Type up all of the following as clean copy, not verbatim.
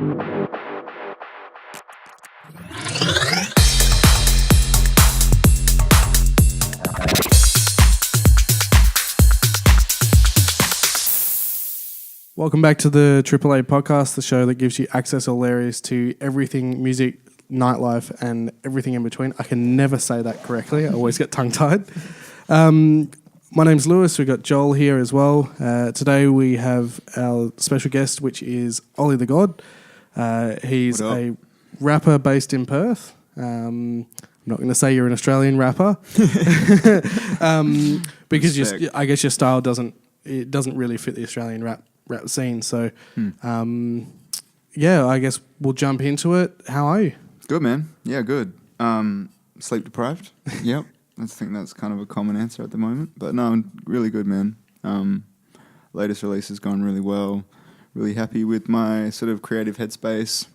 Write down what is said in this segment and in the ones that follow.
Welcome back to the AAA podcast, the show that gives you access all areas to everything music, nightlife, and everything in between. I can never say that correctly. I always get tongue-tied. My name's Lewis. We've got Joel here as well. Today we have our special guest, which is Olithvgxd. He's a rapper based in Perth. I'm not going to say you're an Australian rapper because I guess your style doesn't really fit the Australian rap scene. So, I guess we'll jump into it. How are you? Good, man. Yeah, good. Sleep deprived. Yep. I think that's kind of a common answer at the moment. But no, I'm really good, man. Latest release has gone really well. Really happy with my sort of creative headspace.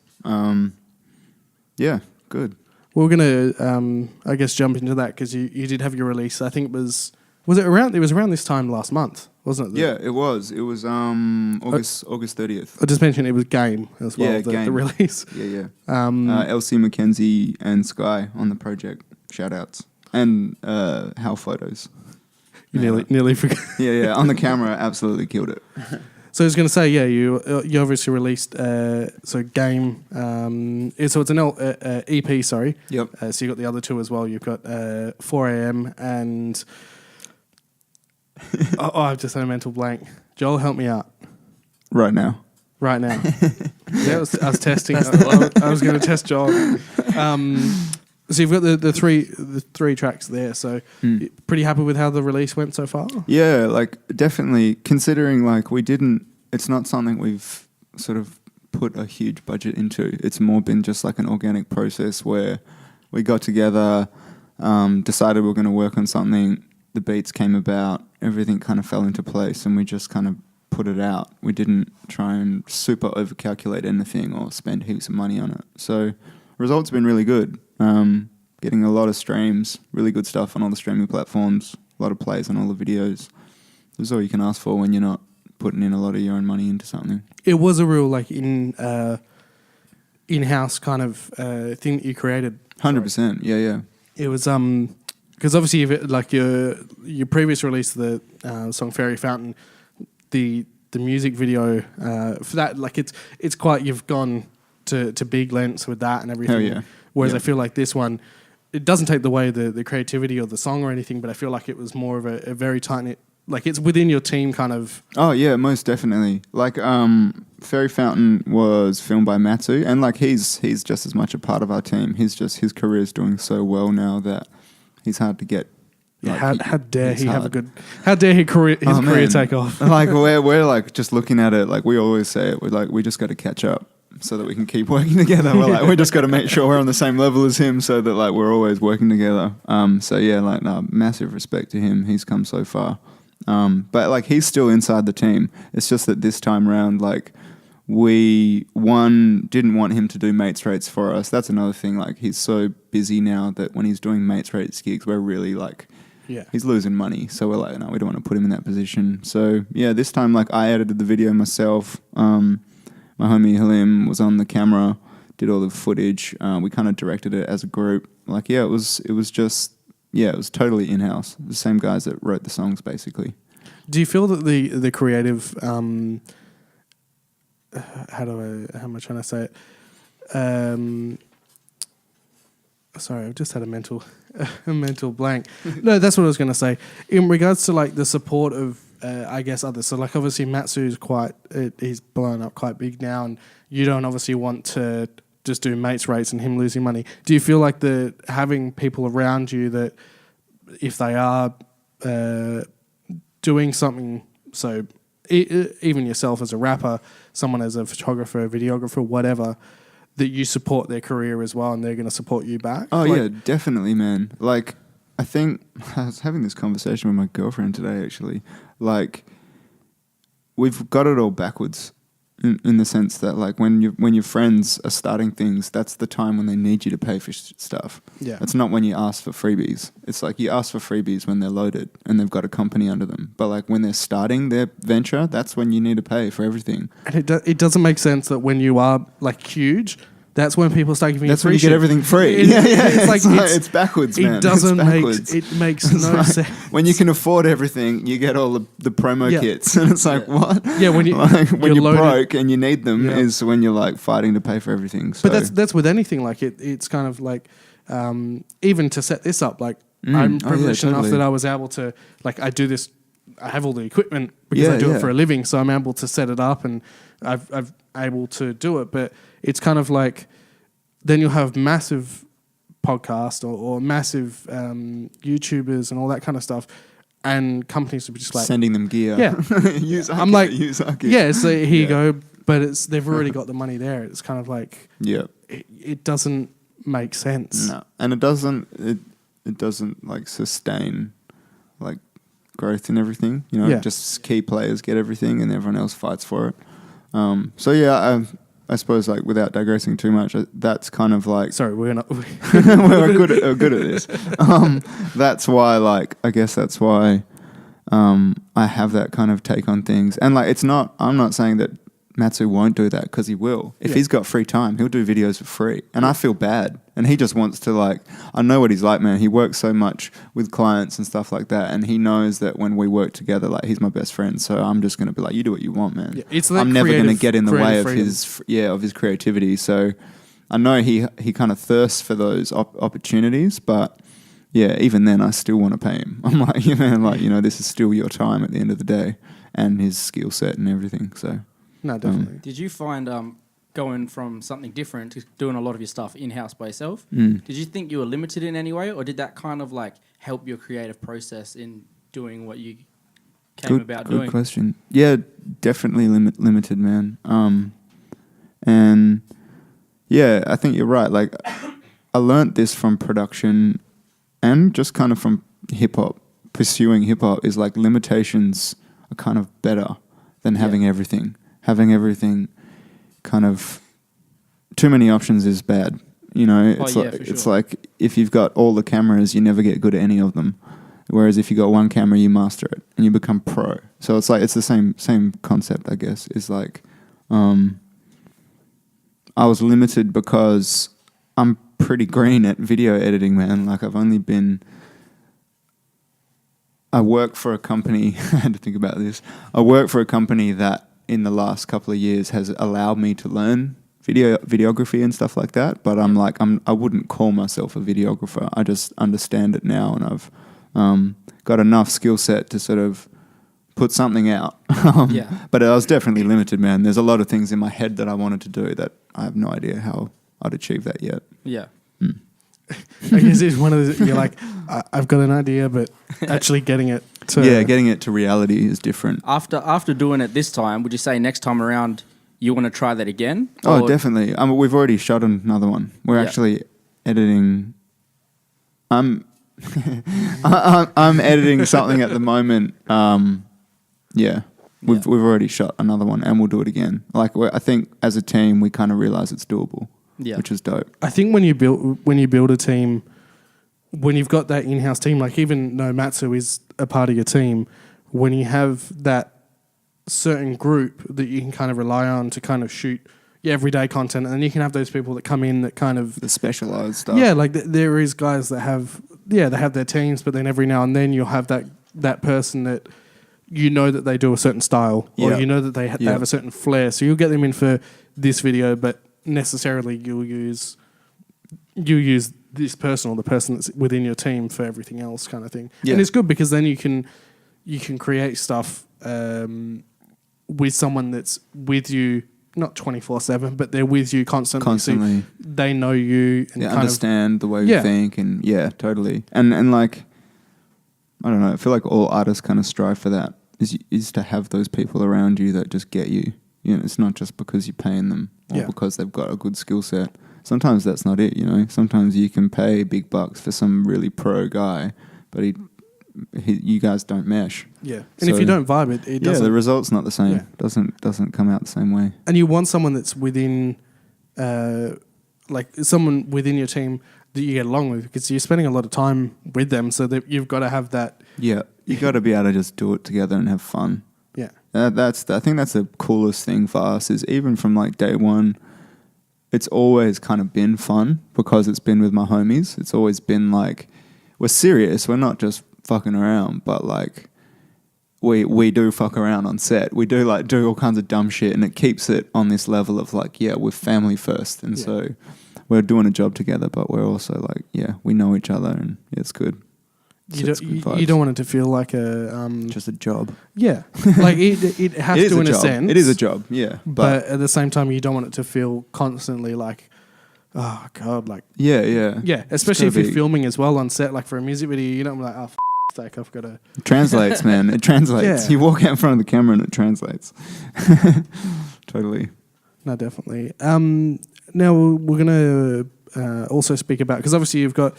Yeah, good. We're going to, I guess, jump into that because you did have your release. I think it was around this time last month, wasn't it? Yeah, it was. It was August 30th. I just mentioned it was Game as well, yeah, the release. Yeah. ʟɪsᴛᴇilь and Sky on the project. Shout outs. And How Photos. You nearly forgot. Yeah, on the camera, absolutely killed it. So I was going to say, you obviously released Game. So it's an EP, sorry. Yep. So you got the other two as well. You've got 4 a.m. and I've just had a mental blank. Joel, help me out. Right now. I was testing. I was going to test Joel. So you've got the three tracks there. So pretty happy with how the release went so far? Yeah, like definitely. Considering it's not something we've sort of put a huge budget into. It's more been just like an organic process where we got together, decided we were going to work on something. The beats came about, everything kind of fell into place, and we just kind of put it out. We didn't try and super overcalculate anything or spend heaps of money on it. So results have been really good. Getting a lot of streams, really good stuff on all the streaming platforms, a lot of plays on all the videos. That's all you can ask for when you're not putting in a lot of your own money into something. It was a real in-house kind of thing that you created. 100%, yeah. It was because obviously your previous release, the song Fairy Fountain, the music video for that, it's quite, you've gone to big lengths with that and everything. Hell yeah. Whereas I feel like this one, it doesn't take away the creativity or the song or anything, but I feel like it was more of a very tight-knit, like it's within your team kind of. Oh yeah, most definitely. Like Fairy Fountain was filmed by Machado, and like he's just as much a part of our team. His career is doing so well now that he's hard to get. Yeah, how dare he have a good? How dare his career take off? Like we're like just looking at it, like we always say it. We're like, we just got to catch up so that we can keep working together. We're like, we just got to make sure we're on the same level as him, so that like we're always working together. So yeah, like massive respect to him. He's come so far. But like he's still inside the team. It's just that this time round, like we didn't want him to do mates rates for us. That's another thing. Like he's so busy now that when he's doing mates rates gigs, we're really like, he's losing money. So we're like, no, we don't want to put him in that position. So yeah, this time like I edited the video myself. My homie Halim was on the camera, did all the footage. We kind of directed it as a group. Like it was totally in-house. The same guys that wrote the songs, basically. Do you feel that the creative, how am I trying to say it? Sorry, I've just had a mental blank. No, that's what I was going to say. In regards to like the support of, I guess others. So like obviously Matsu's he's blown up quite big now, and you don't obviously want to just do mates rates and him losing money. Do you feel like having people around you that if they are doing something, so even yourself as a rapper, someone as a photographer, a videographer, whatever, that you support their career as well and they're going to support you back? Oh, yeah, definitely, man. Like, I think I was having this conversation with my girlfriend today, actually. Like, we've got it all backwards. in the sense that like when your friends are starting things, that's the time when they need you to pay for stuff. Yeah. It's not when you ask for freebies. It's like you ask for freebies when they're loaded and they've got a company under them. But like when they're starting their venture, that's when you need to pay for everything. And it doesn't make sense that when you are like huge, that's when people start giving you That's free when you shit. get everything free. It's backwards, man. It doesn't backwards. it makes no sense. When you can afford everything, you get all the promo kits. And it's like, what? Yeah, when when you're loaded, broke and you need them is when you're like fighting to pay for everything. So. But that's with anything. Like it's kind of like even to set this up, like I'm privileged enough that I was able to, like, I do this, I have all the equipment because I do it for a living, so I'm able to set it up and I've able to do it. But it's kind of like, then you'll have massive podcasts or massive YouTubers and all that kind of stuff, and companies will be just like sending them gear. Yeah, I'm like, use our gear. Yeah, so here you go. But they've already got the money there. It's kind of like it doesn't make sense. No, and it doesn't like sustain like growth and everything. You know, just key players get everything, and everyone else fights for it. So yeah, I suppose like without digressing too much, that's kind of like we're not we're good at this. That's why I guess that's why I have that kind of take on things, and like I'm not saying that Matsu won't do that, because he will. If he's got free time, he'll do videos for free. And I feel bad. And he just wants to I know what he's like, man. He works so much with clients and stuff like that. And he knows that when we work together, like, he's my best friend. So I'm just going to be like, you do what you want, man. Yeah, I'm never going to get in the way of his creativity. So I know he kind of thirsts for those opportunities, but yeah, even then I still want to pay him. I'm like, this is still your time at the end of the day, and his skill set and everything. So. No, definitely. Did you find going from something different to doing a lot of your stuff in-house by yourself, did you think you were limited in any way, or did that kind of like help your creative process in doing what you came about doing? Good question. Yeah, definitely limited, man. And yeah, I think you're right. Like, I learnt this from production and just kind of from hip-hop. Pursuing hip-hop is like limitations are kind of better than having everything. Having everything, kind of too many options is bad. You know, it's like if you've got all the cameras, you never get good at any of them. Whereas if you got one camera, you master it and you become pro. So it's like it's the same concept, I guess. It's like I was limited because I'm pretty green at video editing, man. Like, I work for a company. I had to think about this. I work for a company that in the last couple of years has allowed me to learn videography and stuff like that. But I wouldn't call myself a videographer. I just understand it now, and I've got enough skill set to sort of put something out. But I was definitely limited, man. There's a lot of things in my head that I wanted to do that I have no idea how I'd achieve that yet. Yeah. I guess it's one of those, you're like, I've got an idea, but actually getting it to reality is different. After doing it this time, would you say next time around you want to try that again? Oh, definitely. We've already shot another one. We're actually editing. I'm editing something at the moment. We've already shot another one, and we'll do it again. Like, I think as a team, we kind of realize it's doable. Yeah, which is dope. I think when you build a team, when you've got that in-house team, like even though Matsu is a part of your team, when you have that certain group that you can kind of rely on to kind of shoot your everyday content, and then you can have those people that come in that kind of the specialized stuff. Yeah, like there is guys that have they have their teams, but then every now and then you'll have that person that you know that they do a certain style, or you know that they have a certain flair. So you'll get them in for this video, but necessarily you'll use this person or the person that's within your team for everything else, kind of thing. And it's good because then you can create stuff with someone that's with you, not 24/7, but they're with you constantly. So they know you and understand the way you think, and totally. And like, I don't know, I feel like all artists kind of strive for that, is to have those people around you that just get you. You know, it's not just because you're paying them or because they've got a good skill set. Sometimes that's not it, you know. Sometimes you can pay big bucks for some really pro guy, but he you guys don't mesh. Yeah. And if you don't vibe, it doesn't. The result's not the same. Yeah. Doesn't come out the same way. And you want someone that's within, like someone within your team that you get along with, because you're spending a lot of time with them, so that you've got to have that. Yeah, you got to be able to just do it together and have fun. Yeah, I think that's the coolest thing for us, is even from like day one, it's always kind of been fun because it's been with my homies. It's always been like, we're serious. We're not just fucking around, but like we do fuck around on set. We do like do all kinds of dumb shit, and it keeps it on this level of like, yeah, we're family first, and so we're doing a job together, but we're also like, yeah, we know each other, and yeah, it's good. You don't want it to feel like just a job. Yeah, like it has to in a sense. It is a job, yeah. But at the same time, you don't want it to feel constantly like, oh god, like yeah. Especially if you're filming as well on set, like for a music video, you don't be like, oh sake, I've got to. It translates, man. It translates. Yeah. You walk out in front of the camera and it translates. Totally. No, definitely. Now we're gonna also speak about, because obviously you've got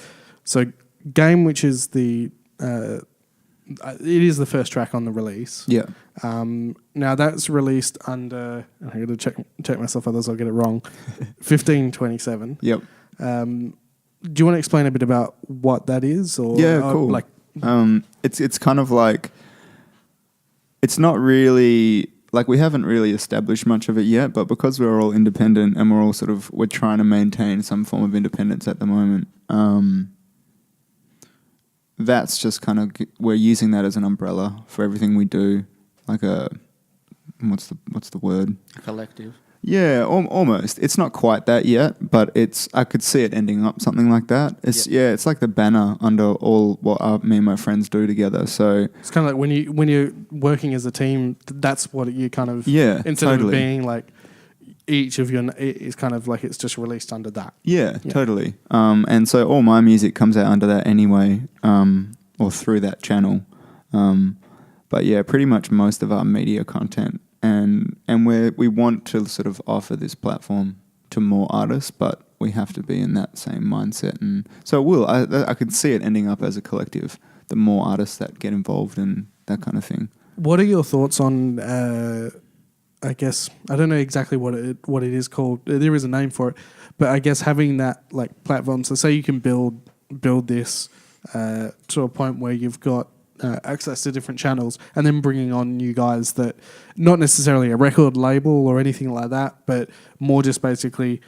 Game, which is it is the first track on the release. Yeah. Now that's released under, I got to check myself, otherwise I'll get it wrong. 1527. Yep. Do you want to explain a bit about what that is? Or cool. Like, it's kind of like, it's not really like, we haven't really established much of it yet, but because we're all independent and we're trying to maintain some form of independence at the moment. That's just kind of, we're using that as an umbrella for everything we do, like what's the word? A collective. Yeah, almost. It's not quite that yet, but I could see it ending up something like that. It's like the banner under all what me and my friends do together. So it's kind of like when you're working as a team, that's what you kind of, instead totally. of being like each of your, it's kind of like it's just released under that. Yeah, totally. And so all my music comes out under that anyway, or through that channel. But yeah, pretty much most of our media content, and we want to sort of offer this platform to more artists, but we have to be in that same mindset. And so I could see it ending up as a collective, the more artists that get involved in that kind of thing. What are your thoughts on, I guess, I don't know exactly what it is called. There is a name for it, but I guess having that like platform. So say you can build this to a point where you've got access to different channels, and then bringing on new guys that not necessarily a record label or anything like that, but more just basically,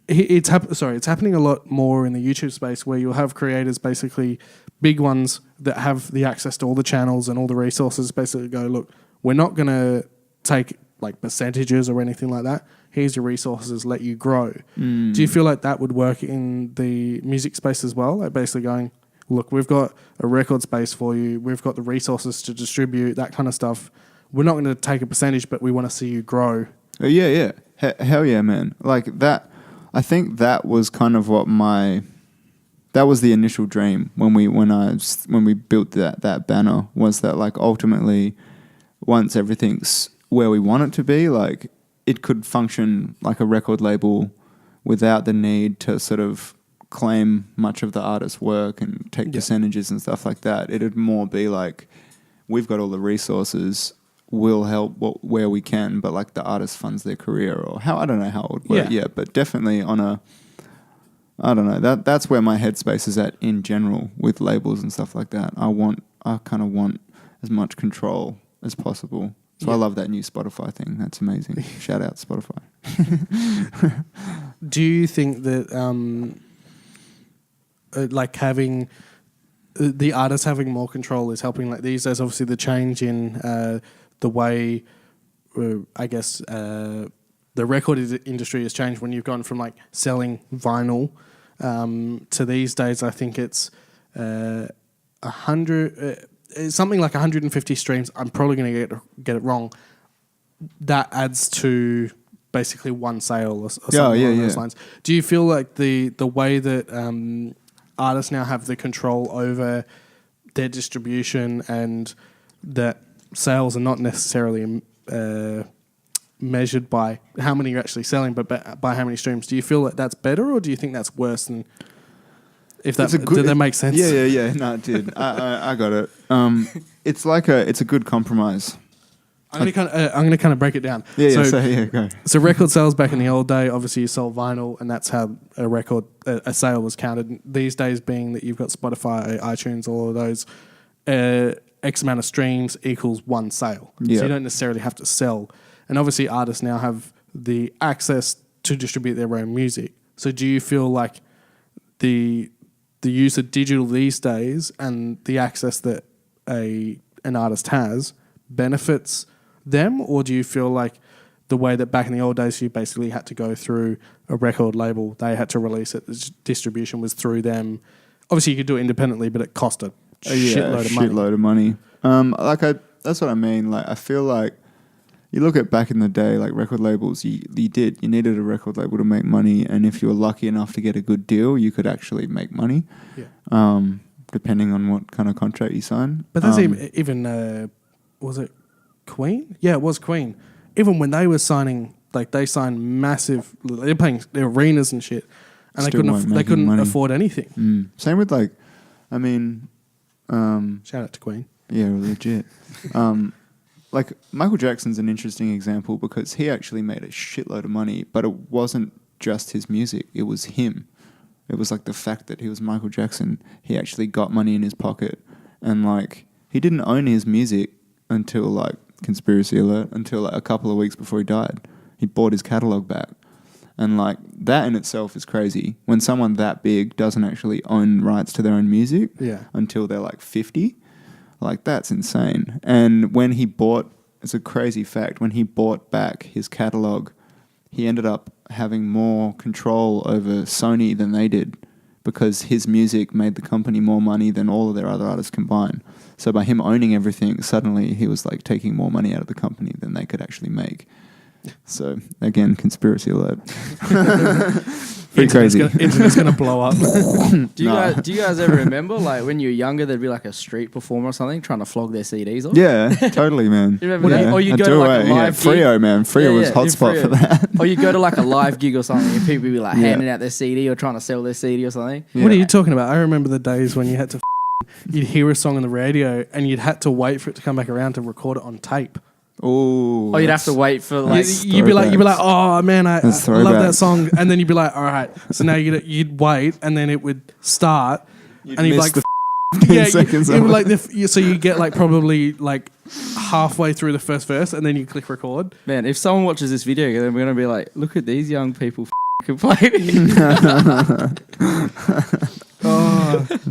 it's happening a lot more in the YouTube space, where you'll have creators, basically big ones that have the access to all the channels and all the resources, basically go, look, we're not going to take like percentages or anything like that. Here's your resources, let you grow. Do you feel like that would work in the music space as well? Like basically going, look, we've got a record space for you. We've got the resources to distribute, that kind of stuff. We're not going to take a percentage, but we want to see you grow. Yeah. Hell yeah, man. Like that, I think that was kind of that was the initial dream when we built that banner, was that like ultimately once everything's where we want it to be, like it could function like a record label without the need to sort of claim much of the artist's work and take percentages and stuff like that. It'd more be like, we've got all the resources, we'll help where we can, but like the artist funds their career, or how, I don't know how it would work yet, but definitely on a, I don't know, that's where my headspace is at in general with labels and stuff like that. I kind of want as much control as possible. So I love that new Spotify thing. That's amazing. Shout out Spotify. Do you think that like having the artists having more control is helping? Like these days, obviously the change in the way, I guess, the record industry has changed when you've gone from like selling vinyl to these days. I think it's 100. Something like 150 streams. I'm probably going to get it wrong. That adds to basically one sale or something along those lines. Do you feel like the way that artists now have the control over their distribution, and that sales are not necessarily measured by how many you're actually selling, but by how many streams? Do you feel that that's better, or do you think that's worse than? If that did that make sense? Yeah. No, it did. I got it. It's a good compromise. I'm gonna kind of break it down. Go. So record sales back in the old day, obviously you sold vinyl, and that's how a sale was counted. These days, being that you've got Spotify, iTunes, all of those, X amount of streams equals one sale. Yeah. So you don't necessarily have to sell. And obviously, artists now have the access to distribute their own music. So do you feel like the use of digital these days and the access that an artist has benefits them, or do you feel like the way that back in the old days you basically had to go through a record label, they had to release it, the distribution was through them? Obviously you could do it independently, but it cost a shitload of money. That's what I mean. Like, I feel like you look at back in the day, like record labels, you needed a record label to make money, and if you were lucky enough to get a good deal, you could actually make money. Yeah. Depending on what kind of contract you sign. But that's even was it Queen? Yeah, it was Queen. Even when they were signing, like they signed massive, they're playing arenas and shit, and they couldn't money. afford anything. Same with shout out to Queen. Yeah, legit. Like Michael Jackson's an interesting example because he actually made a shitload of money, but it wasn't just his music; it was him. It was like the fact that he was Michael Jackson. He actually got money in his pocket, and like he didn't own his music until like conspiracy alert, until like a couple of weeks before he died. He bought his catalog back, and like that in itself is crazy. When someone that big doesn't actually own rights to their own music until they're like 50, like that's insane. And when he bought, it's a crazy fact, when he bought back his catalog, he ended up having more control over Sony than they did because his music made the company more money than all of their other artists combined. So by him owning everything, suddenly he was like taking more money out of the company than they could actually make. So again, conspiracy alert. Pretty crazy. Internet's gonna blow up. Do you guys ever remember, like when you were younger, there'd be like a street performer or something trying to flog their CDs off? Yeah, totally, man. You remember that? Or you go to like a live gig. Freo, man. Freo was hotspot for that. Or you go to like a live gig or something and people would be like handing out their CD or trying to sell their CD or something. Yeah. What are you talking about? I remember the days when you had to you'd hear a song on the radio and you'd had to wait for it to come back around to record it on tape. Oh, you'd have to wait for like you'd be like, oh man, I love that song, and then you'd be like, all right, so now you'd wait, and then it would start, and you'd like, seconds. You'd like so you get like probably like halfway through the first verse, and then you click record. Man, if someone watches this video, then we're gonna be like, look at these young people can play.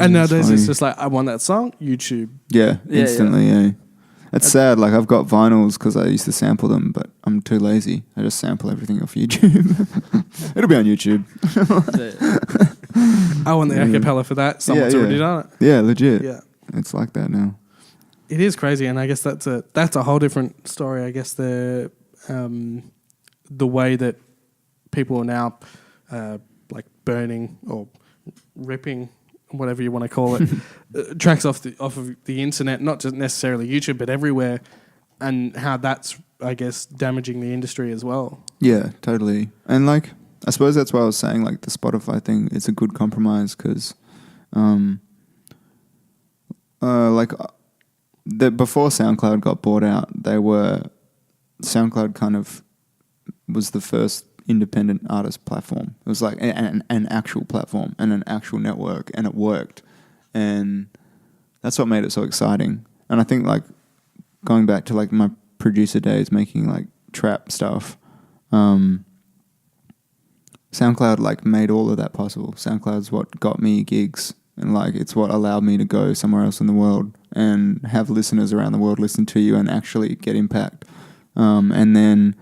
And nowadays it's just like, I want that song, YouTube. Yeah, instantly. Yeah. It's sad. Like I've got vinyls because I used to sample them, but I'm too lazy. I just sample everything off YouTube. It'll be on YouTube. I want the acapella for that. Someone's already done it. Yeah, legit. Yeah, it's like that now. It is crazy, and I guess that's a whole different story. I guess the way that people are now like burning or ripping, whatever you want to call it, tracks off of the internet, not just necessarily YouTube, but everywhere, and how that's, I guess, damaging the industry as well. Yeah, totally. And like, I suppose that's why I was saying like the Spotify thing, it's a good compromise because, before SoundCloud got bought out, SoundCloud kind of was the first independent artist platform. It was like an actual platform and an actual network, and it worked. And that's what made it so exciting. And I think like going back to like my producer days making like trap stuff, SoundCloud like made all of that possible. SoundCloud's what got me gigs, and like it's what allowed me to go somewhere else in the world and have listeners around the world listen to you and actually get impact. And then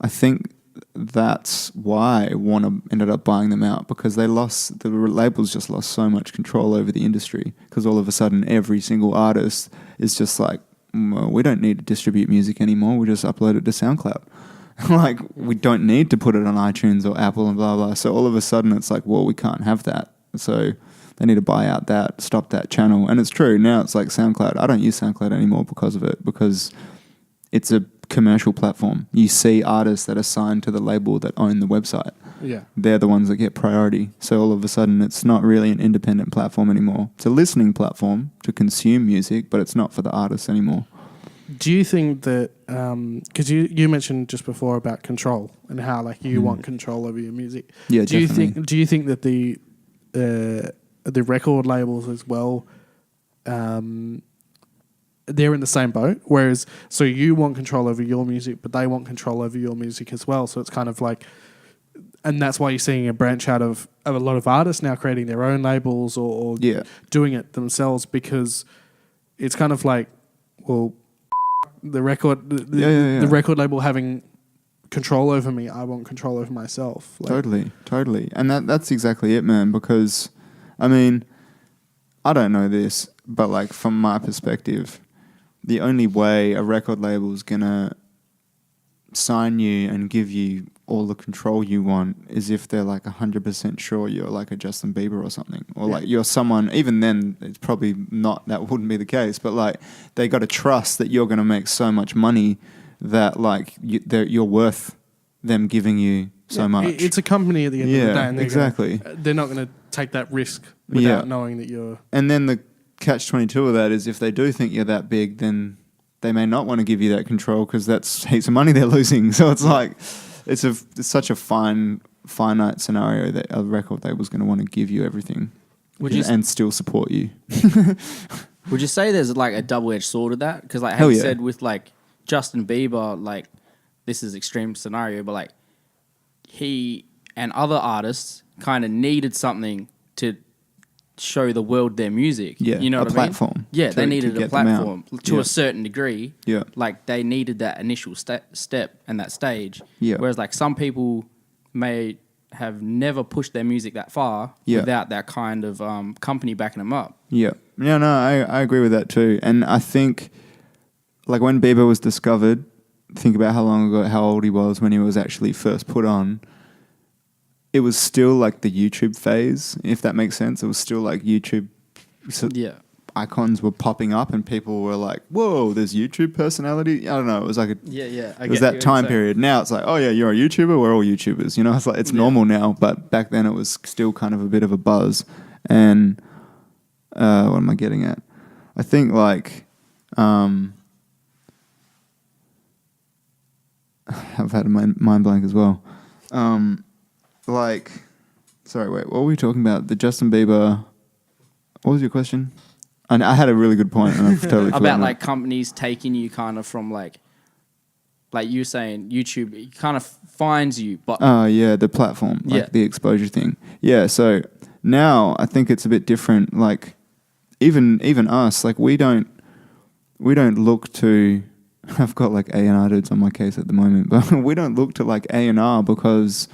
I think that's why Warner ended up buying them out, because the labels just lost so much control over the industry, because all of a sudden every single artist is just like, well, we don't need to distribute music anymore, we just upload it to SoundCloud. Like, we don't need to put it on iTunes or Apple and blah, blah. So all of a sudden it's like, well, we can't have that. So they need to buy out that, stop that channel. And it's true, now it's like SoundCloud. I don't use SoundCloud anymore because of it, because it's a commercial platform. You see artists that are signed to the label that own the website. they're the ones that get priority. So all of a sudden, it's not really an independent platform anymore. It's a listening platform to consume music, but it's not for the artists anymore. Do you think that, because you mentioned just before about control and how like you want control over your music. Yeah, do definitely. Do you think that the record labels as well, they're in the same boat? Whereas, so you want control over your music, but they want control over your music as well. So it's kind of like, and that's why you're seeing a branch out of a lot of artists now creating their own labels or doing it themselves, because it's kind of like, well, the record label having control over me, I want control over myself. Like, Totally. And that's exactly it, man, because, I mean, I don't know this, but like from my perspective, the only way a record label is going to sign you and give you all the control you want is if they're like 100% sure you're like a Justin Bieber or something, or like you're someone. Even then, it's probably not, that wouldn't be the case, but like they got to trust that you're going to make so much money that like you're worth them giving you so much. It's a company at the end of the day, and exactly. They're not going to take that risk without knowing that you're. And then the catch-22 of that is if they do think you're that big, then they may not want to give you that control because that's heaps of money they're losing. So it's like it's such a finite scenario that a record label's going to want to give you everything and still support you. Would you say there's like a double-edged sword of that? Because like how you said with like Justin Bieber, like this is extreme scenario, but like he and other artists kind of needed something to show the world their music. Yeah, you know what I mean? Platform. Yeah, they needed a platform to a a certain degree. Yeah, like they needed that initial step and that stage. Yeah. Whereas like some people may have never pushed their music that far without that kind of company backing them up. Yeah. Yeah, no, I agree with that too. And I think like when Bieber was discovered, think about how long ago, how old he was when he was actually first put on. It was still like the YouTube phase, if that makes sense. It was still like YouTube icons were popping up and people were like, whoa, there's YouTube personality? I don't know. It was like it was that time period. Now it's like, oh yeah, you're a YouTuber, we're all YouTubers. You know, it's like it's normal now, but back then it was still kind of a bit of a buzz. And what am I getting at? I think like I've had a mind blank as well. Sorry, wait, what were we talking about? The Justin Bieber. What was your question? I had a really good point, and I've totally forgotten about like companies taking you kind of from like you saying YouTube, it kind of finds you, but the platform, like the exposure thing. Yeah, so now I think it's a bit different. Like even us, like we don't look to. I've got like A&R dudes on my case at the moment, but we don't look to like A&R because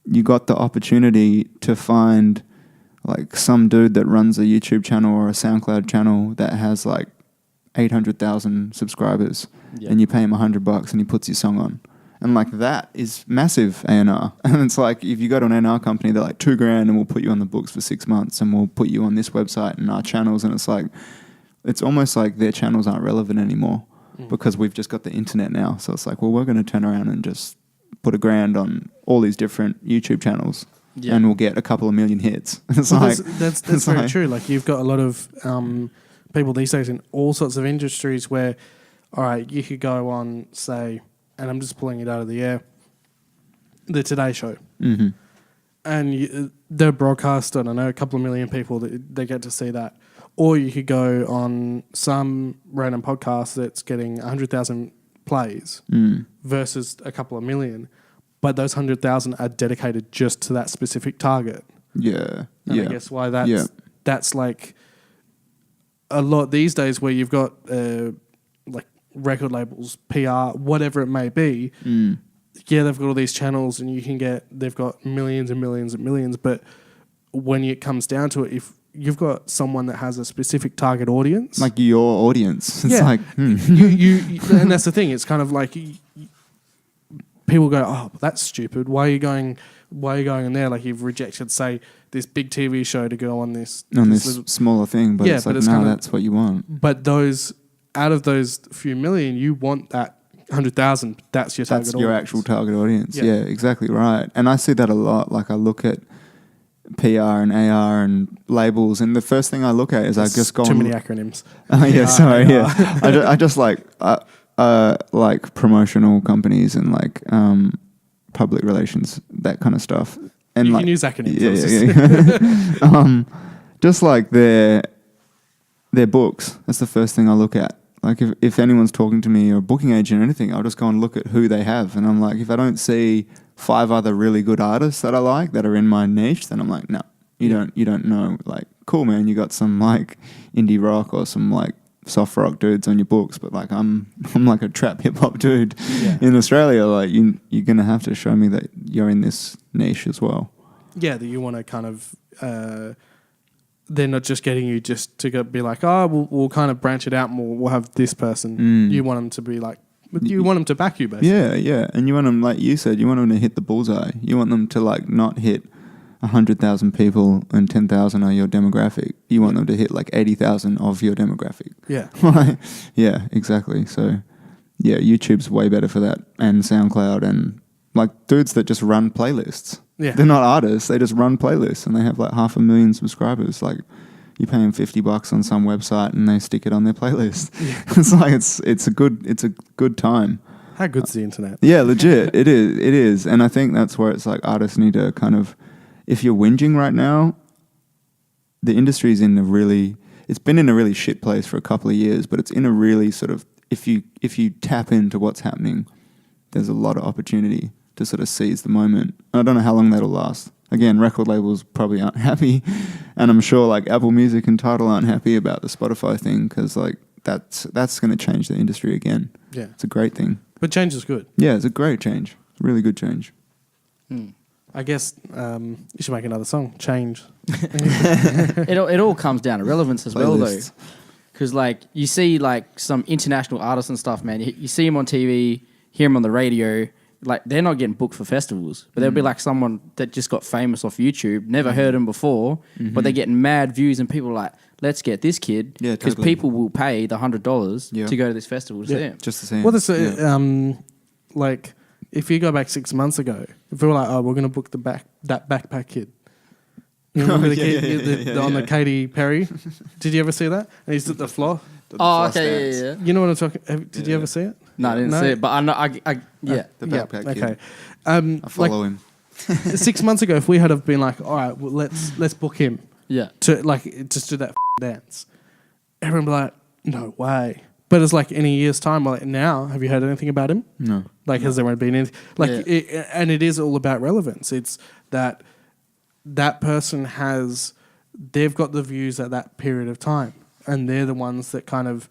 you got the opportunity to find like some dude that runs a YouTube channel or a SoundCloud channel that has like 800,000 subscribers and you pay him $100 and he puts your song on. And like that is massive A&R. And it's like if you go to an A&R company, they're like $2,000 and we'll put you on the books for 6 months and we'll put you on this website and our channels. And it's like, it's almost like their channels aren't relevant anymore because we've just got the internet now. So it's like, well, we're going to turn around and just put $1,000 on all these different YouTube channels and we'll get a couple of million hits. It's well, like, that's very true. Like you've got a lot of people these days in all sorts of industries where, all right, you could go on, say, and I'm just pulling it out of the air, the Today Show. Mm-hmm. And they're broadcast, I don't know, a couple of million people, they get to see that. Or you could go on some random podcast that's getting 100,000 plays versus a couple of million. But those 100,000 are dedicated just to that specific target. Yeah. And I guess why that's like a lot these days where you've got like record labels, PR, whatever it may be. Yeah, they've got all these channels and they've got millions and millions and millions. But when it comes down to it, if you've got someone that has a specific target audience. Like your audience. It's like, you and that's the thing. It's kind of like people go, oh, that's stupid. Why are you going in there? Like you've rejected, say, this big TV show to go on this smaller thing, but it's like, no, that's what you want. But out of those few million, you want that 100,000. That's your target That's audience. your actual target audience. Yeah. Yeah, exactly right. And I see that a lot. Like I look at PR and AR and labels, and the first thing I look at is I just go too on. many acronyms. Oh yeah, PR, sorry. AR. Yeah, I just like promotional companies and like public relations, that kind of stuff. And You like, can use acronyms. yeah. Just like their books. That's the first thing I look at. Like if anyone's talking to me or a booking agent or anything, I'll just go and look at who they have. And I'm like, if I don't see 5 other really good artists that I like that are in my niche, then I'm like, no, you don't know. Like, cool, man, you got some like indie rock or some like soft rock dudes on your books, but like I'm like a trap hip hop dude in Australia. Like you're gonna have to show me that you're in this niche as well. Yeah, that you want to kind of. They're not just getting you just to go be like, oh, we'll kind of branch it out and we'll have this person. You want them to be like, you want them to back you, basically. Yeah. And you want them, like you said, you want them to hit the bullseye. You want them to like not hit 100,000 people and 10,000 are your demographic. You want them to hit like 80,000 of your demographic. Yeah. Yeah, exactly. So yeah, YouTube's way better for that, and SoundCloud, and like dudes that just run playlists. Yeah. They're not artists, they just run playlists, and they have like 500,000 subscribers. Like you pay them $50 on some website and they stick it on their playlist. Yeah. It's like it's a good time. How good's the internet? Yeah, legit. It is. And I think that's where it's like artists need to kind of, if you're whinging right now, the industry's it's been in a really shit place for a couple of years, but it's in a really sort of, if you tap into what's happening, there's a lot of opportunity to sort of seize the moment. I don't know how long that'll last. Again, record labels probably aren't happy, and I'm sure like Apple Music and Tidal aren't happy about the Spotify thing, because like that's going to change the industry again. Yeah. It's a great thing. But change is good. Yeah, it's a great change. It's a really good change. I guess you should make another song, Change. It all comes down to relevance as well, though. Playlists. Because like you see like some international artists and stuff, man. You see them on TV, hear them on the radio. Like they're not getting booked for festivals, but there'll be like someone that just got famous off YouTube, never heard them before, but they're getting mad views, and people are like, let's get this kid, because people will pay the $100 to go to this festival to see him. Just the same. Well, that's like if you go back 6 months ago, if we were like, oh, we're going to book that backpack kid. You remember the kid on the Katy Perry? Did you ever see that? And he's at the floor. Oh, okay, yeah. You know what I'm talking? Did you ever see it? No, I didn't see it, but I know. Yeah, the backpack kid. Okay. I follow him. 6 months ago, if we had have been like, all right, well, let's book him. Yeah. To like just do that dance, everyone would be like, no way. But it's like in a year's time, like now, have you heard anything about him? No. Like, has there been anything? Like, and it is all about relevance. It's that person they've got the views at that period of time, and they're the ones that kind of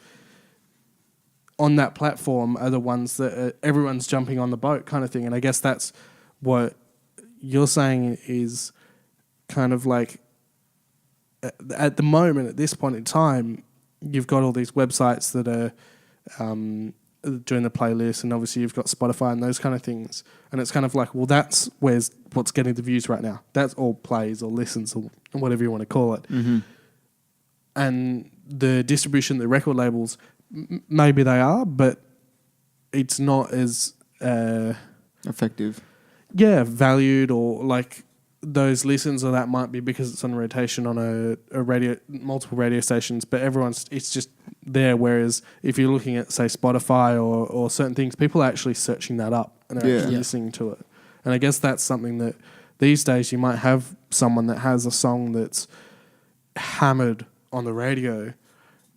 on that platform are the ones that everyone's jumping on the boat kind of thing. And I guess that's what you're saying is kind of like at the moment, at this point in time, you've got all these websites that are doing the playlist, and obviously you've got Spotify and those kind of things. And it's kind of like, well, that's what's getting the views right now. That's all plays or listens or whatever you want to call it. Mm-hmm. And the distribution, the record labels, maybe they are, but it's not as effective. Yeah, valued, or like those listens, or that might be because it's on rotation on a radio, multiple radio stations, but it's just there. Whereas if you're looking at, say, Spotify or certain things, people are actually searching that up and are actually listening to it. And I guess that's something that these days you might have someone that has a song that's hammered on the radio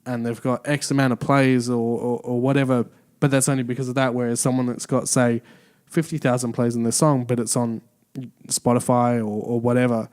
and they've got X amount of plays or whatever, but that's only because of that. Whereas someone that's got, say, 50,000 plays in their song, but it's on Spotify or whatever,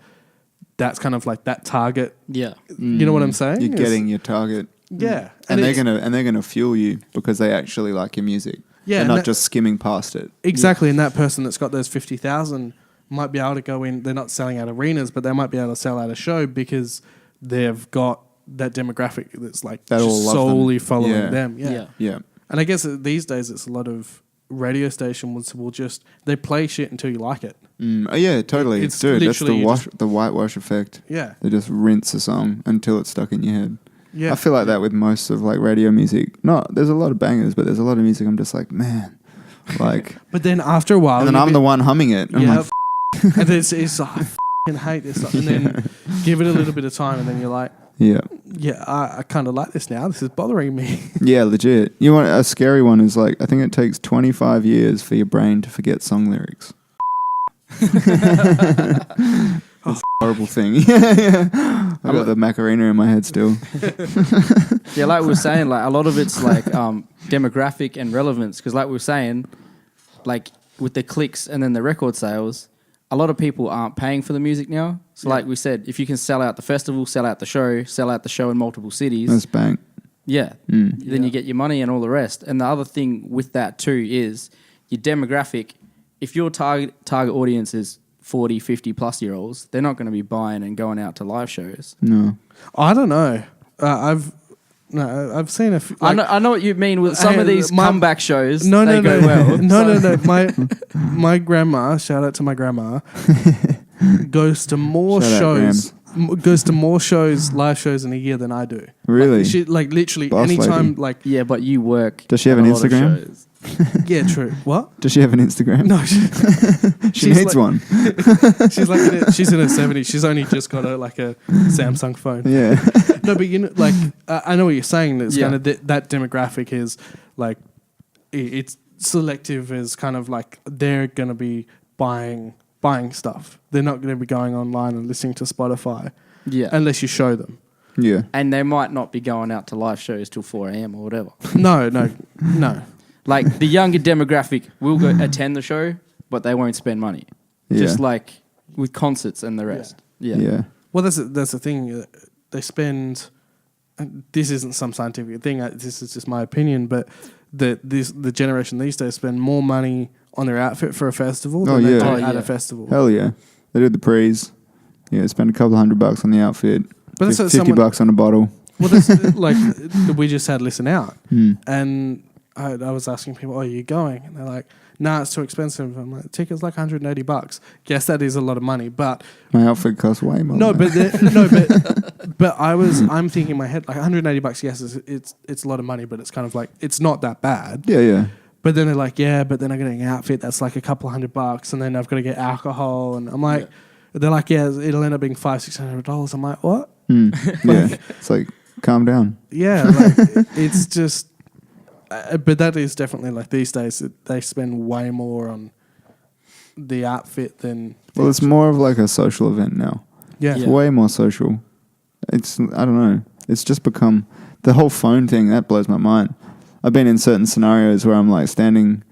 that's kind of like that target. Yeah. You know what I'm saying? You're getting your target. Yeah. And they're gonna fuel you because they actually like your music. Yeah. They're not just skimming past it. Exactly. Yeah. And that person that's got those 50,000 might be able to go in, they're not selling out arenas, but they might be able to sell out a show because they've got that demographic that's like solely following them. Yeah. And I guess these days it's a lot of radio stations will just, they play shit until you like it. Oh yeah, totally. Dude, that's the whitewash effect. Yeah. They just rinse a song until it's stuck in your head. Yeah. I feel like that with most of like radio music. There's a lot of bangers, but there's a lot of music I'm just like, man, Like, But then after a while, and then I'm the one humming it. I'm yeah, like, and it's like, I f***ing hate this stuff. And then give it a little bit of time, and then you're like, yeah. yeah, I kind of like this now. This is bothering me. Yeah, legit. You want a scary one is like, I think it takes 25 years for your brain to forget song lyrics. That's a horrible thing. Yeah. I got the Macarena in my head still. Yeah, like we were saying, like a lot of it's like demographic and relevance. Because like we were saying, like with the clicks and then the record sales, a lot of people aren't paying for the music now. So like we said, if you can sell out the festival, sell out the show in multiple cities. That's bang. Yeah. Then you get your money and all the rest. And the other thing with that too is your demographic. If your target audience is 40, 50 plus year olds, they're not going to be buying and going out to live shows. No. I don't know. I've seen a few. Like, I know what you mean with some of these comeback shows. No. Go well. No. My grandma, shout out to my grandma, goes to more shows. Goes to more shows, live shows in a year than I do. Really? Like, she like literally Boss anytime. lady. Like Yeah, but you work. Does she have at an a lot of Instagram? shows. yeah, true. What? Does she have an Instagram? No, She she's needs like- one. she's in her 70s. She's only just got a Samsung phone. Yeah. No, but you know, like I know what you're saying. It's Yeah. kind of that demographic is like it's selective. Is kind of like they're gonna be buying stuff. They're not gonna be going online and listening to Spotify Yeah. unless you show them. Yeah. And they might not be going out to live shows till 4 a.m. or whatever. No. Like the younger demographic will go attend the show, but they won't spend money. Yeah. Just like with concerts and the rest. Yeah. Yeah. Well, that's the thing. They spend. This isn't some scientific thing. This is just my opinion, but the generation these days spend more money on their outfit for a festival than they do at a festival. Hell yeah. They did the pre's. Yeah, spend a couple $100 on the outfit. But that's what $50 on a bottle. Well, that's like we just had Listen Out, Hmm. and I was asking people, "Oh, are you going?" And they're like, "Nah, it's too expensive." I'm like, "Ticket's like $180." Yes, that is a lot of money, but My outfit costs way more. no, than that. but I'm thinking in my head like $180. Yes, it's a lot of money, but it's kind of like it's not that bad. Yeah. But then they're like, yeah, but then I'm getting an outfit that's like a couple $100, and then I've got to get alcohol, and I'm like, they're like, yeah, it'll end up being $500-$600. I'm like, what? Yeah. It's like, calm down. Yeah, like, it's just. But that is definitely like these days they spend way more on the outfit than. Well, it's more of like a social event now. Yeah. It's way more social. It's, I don't know. It's just become the whole phone thing that blows my mind. I've been in certain scenarios where I'm like standing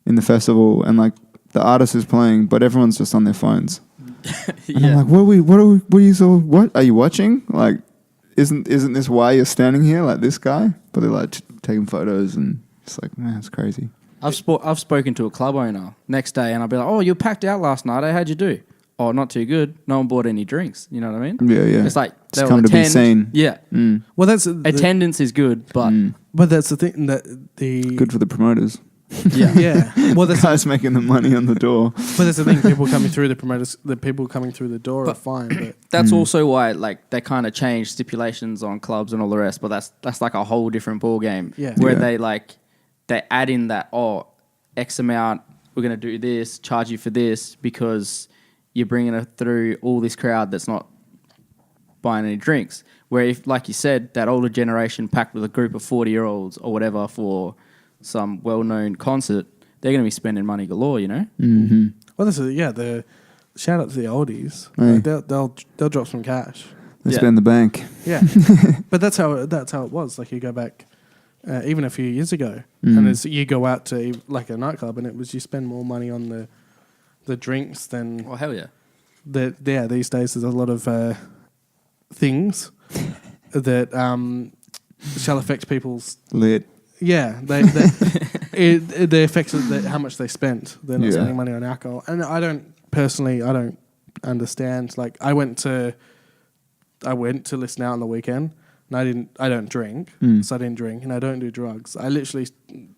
in the festival and like the artist is playing, but everyone's just on their phones. And I'm like, what are you watching? Like, isn't this why you're standing here like this guy? But they're like taking photos and it's like, man, it's crazy. I've spoken to a club owner next day and I'll be like, oh, you packed out last night. How'd you do? Oh, not too good. No one bought any drinks. You know what I mean? Yeah. It's like Just come to be seen. Yeah. Mm. Well, that's Attendance is good, but but that's the thing that the Good for the promoters. yeah. yeah. Well, that's Guys making the money on the door. but that's the thing. People coming through the promoters, the people coming through the door are fine. But That's also why like they kind of change stipulations on clubs and all the rest, but that's like a whole different ball game. Yeah. Where Yeah. they add in that X amount, we're gonna do this, charge you for this because you're bringing it through all this crowd that's not buying any drinks. Where if, like you said, that older generation packed with a group of 40-year-olds or whatever for some well-known concert, they're going to be spending money galore, you know? Mm-hmm. well, that's the shout out to the oldies. Hey. Like, they'll drop some cash. They Yeah. spend the bank. Yeah, but that's how it was. Like you go back, even a few years ago, Mm. and you go out to like a nightclub, and it was you spend more money on the drinks than Oh, hell yeah. these days there's a lot of things that shall affect people's. Lit. Yeah, they affect how much they spent. They're not Yeah. spending money on alcohol, and I don't understand. Like I went to Listen Out on the weekend, and I don't drink, so I didn't drink, and I don't do drugs. I literally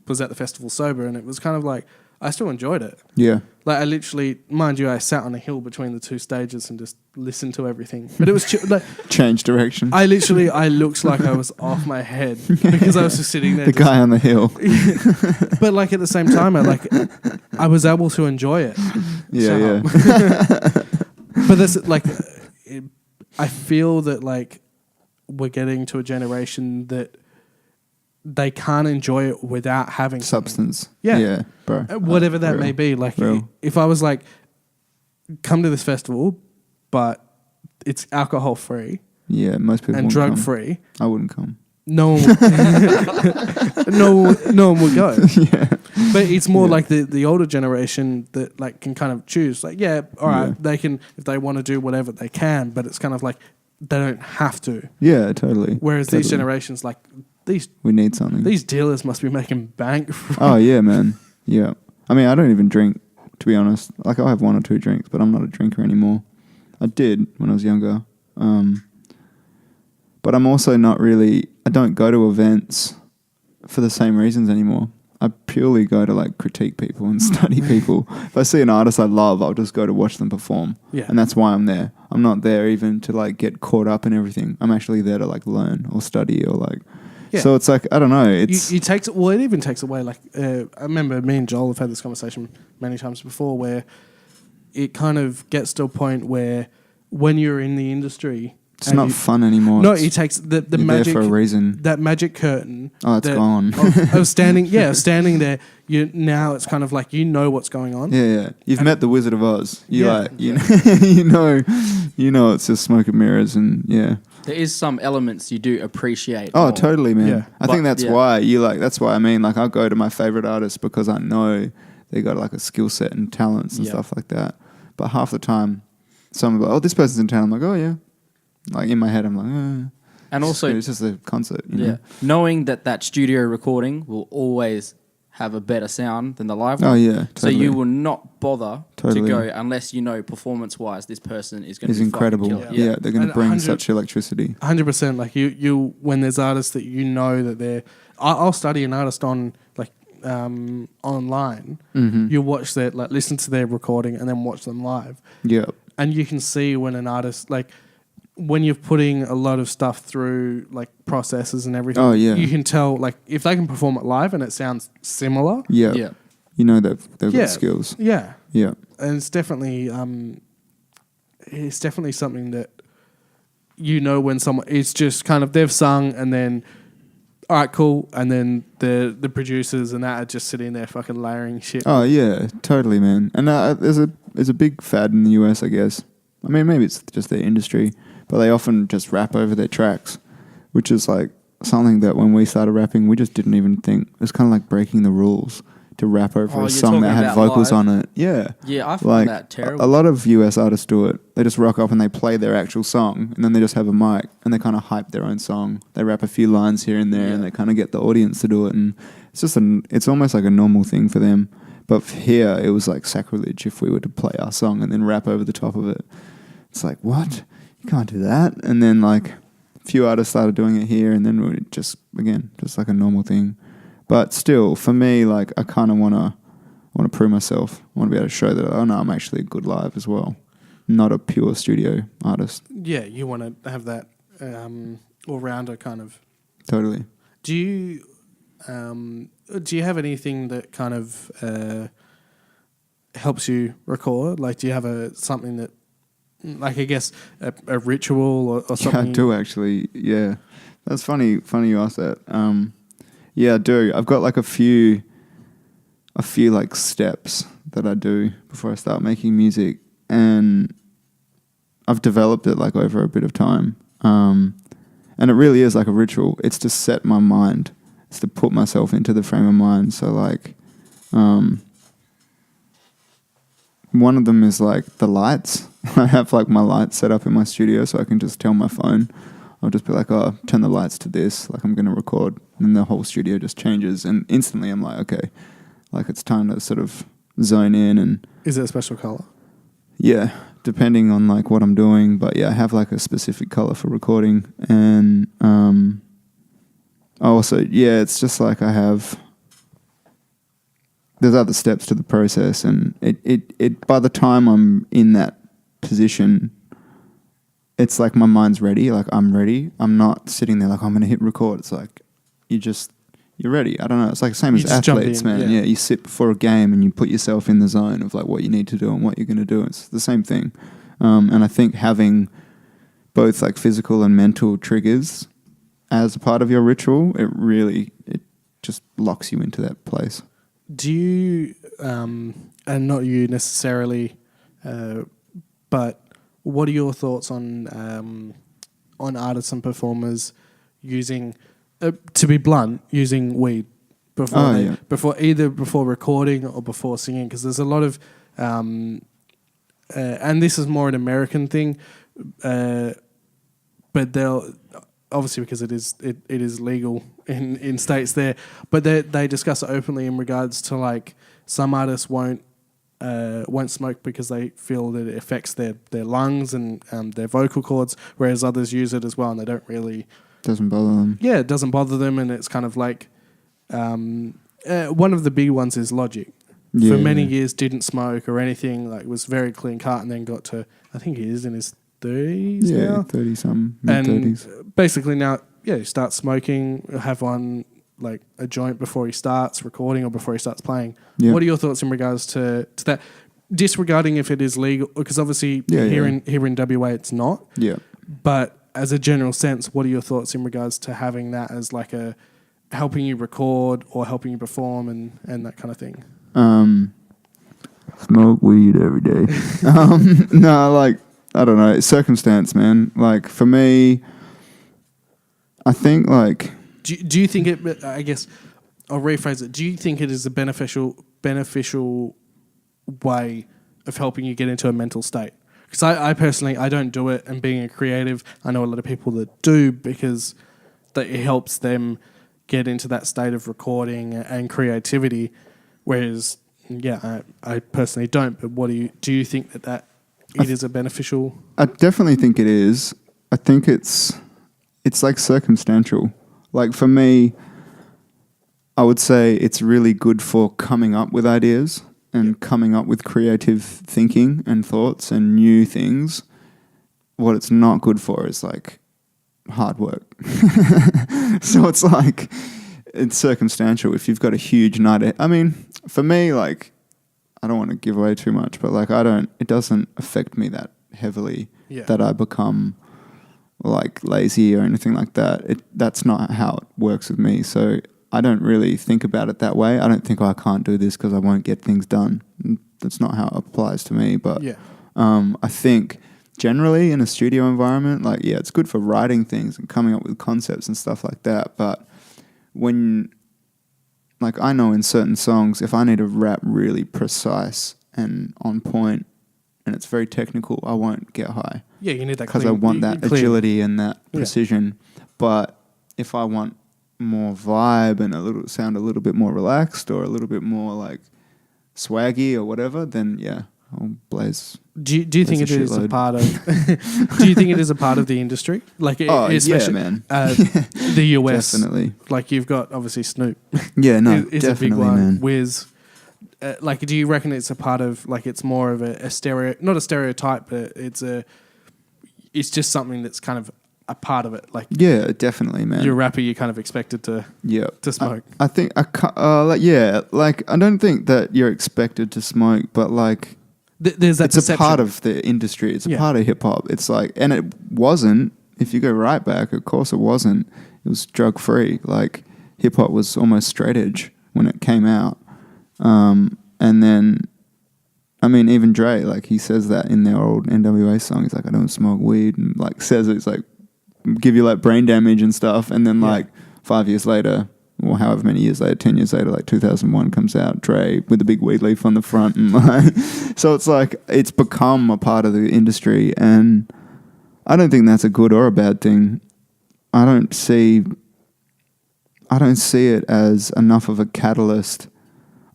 was at the festival sober, and it was kind of like I still enjoyed it. Yeah. Like I literally, mind you, I sat on a hill between the two stages and just listened to everything. But it was like Change direction. I looked like I was off my head because I was just sitting there. The guy on the hill. But like at the same time, I was able to enjoy it. Yeah, But this like, I feel that like we're getting to a generation that they can't enjoy it without having substance. Yeah, bro. Whatever that real. may be. Like, Real. if I was like, come to this festival, but it's alcohol free Yeah, most people and wouldn't drug come. free, I wouldn't come. no one, no one would go. Yeah. But it's more like the older generation that like can kind of choose. Like, yeah, all right, they can, if they want to do whatever they can, but it's kind of like they don't have to. Yeah, totally. Whereas these generations, like we need something. these dealers must be making bank. Oh yeah, man. Yeah. I mean, I don't even drink, to be honest. Like, I'll have 1 or 2 drinks, but I'm not a drinker anymore. I did when I was younger. But I'm also not really, I don't go to events for the same reasons anymore. I purely go to like critique people and study people. If I see an artist I love, I'll just go to watch them perform. Yeah. And that's why I'm there. I'm not there even to like get caught up in everything. I'm actually there to like learn or study or like. Yeah. So it's like, I don't know. It's it takes, well, it even takes away, like, I remember me and Joel have had this conversation many times before where it kind of gets to a point where when you're in the industry, it's not fun anymore. No, it takes the you're magic there for a reason. That magic curtain. Oh, it's gone. of standing there. Now it's kind of like you know what's going on. Yeah. You've met the Wizard of Oz. You Yeah. like you know it's just smoke and mirrors and yeah. There is some elements you do appreciate. Oh, more. totally, man. Yeah. I think that's why you like. That's why I mean, like, I'll go to my favorite artists because I know they got like a skill set and talents and stuff like that. But half the time, someone's like, "Oh, this person's in town." I'm like, "Oh yeah." Like in my head, I'm like, And also, it's just a concert. You know? knowing that studio recording will always have a better sound than the live one. Oh yeah. Totally. So you will not bother Totally. to go unless you know performance-wise this person is going to It's be incredible. fucking killer. Yeah, they're going to And bring 100 such electricity. 100%. Like you when there's artists that you know that they're, I'll study an artist on like online. Mm-hmm. You watch their, like, listen to their recording and then watch them live, Yeah. and you can see when an artist, like, when you're putting a lot of stuff through like processes and everything. Oh, yeah. You can tell, like, if they can perform it live and it sounds similar. Yeah. Yeah. You know they've got skills. Yeah. Yeah. And it's definitely something that you know when someone, it's just kind of they've sung and then, all right, cool, and then the producers and that are just sitting there fucking layering shit. Oh yeah, totally, man. And there's a big fad in the US, I guess. I mean, maybe it's just their industry, but they often just rap over their tracks, which is like something that when we started rapping, we just didn't even think. It's kind of like breaking the rules to rap over a song that had vocals on it. Yeah. Yeah, I find Like, that terrible. a lot of US artists do it. They just rock up and they play their actual song, and then they just have a mic and they kind of hype their own song. They rap a few lines here and there, and they kind of get the audience to do it. And it's just it's almost like a normal thing for them. But here, it was like sacrilege if we were to play our song and then rap over the top of it. It's like, what? You can't do that. And then like a few artists started doing it here, and then we just like a normal thing. But still, for me, like, I kind of want to prove myself. I want to be able to show that, oh no, I'm actually good live as well, not a pure studio artist. Yeah, you want to have that all-rounder kind of. Totally. Do you have anything that kind of helps you record? Like, do you have something that, like, I guess a ritual or something? Yeah, I do actually. Yeah, that's funny. Funny you asked that. Yeah, I do. I've got like a few like steps that I do before I start making music, and I've developed it like over a bit of time. And it really is like a ritual. It's to set my mind. It's to put myself into the frame of mind. So like, one of them is like the lights. I have like my lights set up in my studio, so I can just tell my phone. I'll just be like, oh, turn the lights to this, like I'm going to record. And the whole studio just changes. And instantly I'm like, okay, like it's time to sort of zone in. And is it a special color? yeah, depending on like what I'm doing. But yeah, I have like a specific color for recording. And also, yeah, it's just like I have there's other steps to the process, and it by the time I'm in that position, it's like my mind's ready. Like I'm ready. I'm not sitting there like I'm going to hit record. It's like you're ready. I don't know. It's like the same as athletes, man. Yeah, you sit before a game and you put yourself in the zone of like what you need to do and what you're going to do. It's the same thing. And I think having both like physical and mental triggers as a part of your ritual, it just locks you into that place. Do you, and not you necessarily, but what are your thoughts on artists and performers using, to be blunt, using weed before recording or before singing? Because there's a lot of, and this is more an American thing, but they'll obviously because it is legal in states there, but they discuss it openly in regards to like some artists won't smoke because they feel that it affects their lungs and their vocal cords, whereas others use it as well and they don't really... Doesn't bother them. Yeah, it doesn't bother them, and it's kind of like... one of the big ones is Logic. Yeah, for many years didn't smoke or anything, like was very clean cut, and then got to... I think he is in his 30s now. Yeah, 30-something, mid-30s. And basically now, he starts smoking, have one... like a joint before he starts recording or before he starts playing. Yeah. What are your thoughts in regards to that? Disregarding if it is legal, because obviously here in WA it's not. Yeah. But as a general sense, what are your thoughts in regards to having that as like a helping you record or helping you perform and that kind of thing? Smoke weed every day. No, like, I don't know. It's circumstance, man. Like, for me, I think like... Do you think it? I guess I'll rephrase it. Do you think it is a beneficial way of helping you get into a mental state? Because I personally don't do it, and being a creative, I know a lot of people that do because it helps them get into that state of recording and creativity. Whereas, I personally don't. But do you think that it is a beneficial? I definitely think it is. I think it's like circumstantial. Like for me, I would say it's really good for coming up with ideas and coming up with creative thinking and thoughts and new things. What it's not good for is like hard work. So it's like, it's circumstantial. If you've got a huge night, I mean, for me, like, I don't want to give away too much, but like it doesn't affect me that heavily that I become like lazy or anything like that. That's not how it works with me. So I don't really think about it that way. I don't think I can't do this because I won't get things done. That's not how it applies to me. But I think generally in a studio environment, like, it's good for writing things and coming up with concepts and stuff like that. But when, like, I know in certain songs, if I need to rap really precise and on point and it's very technical, I won't get high. Yeah, you need that because I want that agility and that precision. But if I want more vibe and sound a little bit more relaxed or a little bit more like swaggy or whatever, then I'll blaze. Do you think it is a part of? Do you think it is a part of the industry? Like, especially man. The US, definitely. Like you've got obviously Snoop. Yeah, no, is definitely, a big one. Man. Wiz. Like, do you reckon it's a part of, like, it's more of a not a stereotype, but it's just something that's kind of a part of it. Like, definitely, man. You're a rapper, you're kind of expected to smoke. I think I don't think that you're expected to smoke, but like there's that it's perception. a part of the industry. It's a part of hip hop. It's like, and it wasn't. If you go right back, of course it wasn't. It was drug free. Like hip hop was almost straight edge when it came out. And then, I mean, even Dre, like, he says that in their old NWA song. He's like, I don't smoke weed, and like says it's like give you like brain damage and stuff. And then like 5 years later, or however many years later, 10 years later, like 2001 comes out, Dre with a big weed leaf on the front, and like, so it's like it's become a part of the industry, and I don't think that's a good or a bad thing. I don't see it as enough of a catalyst.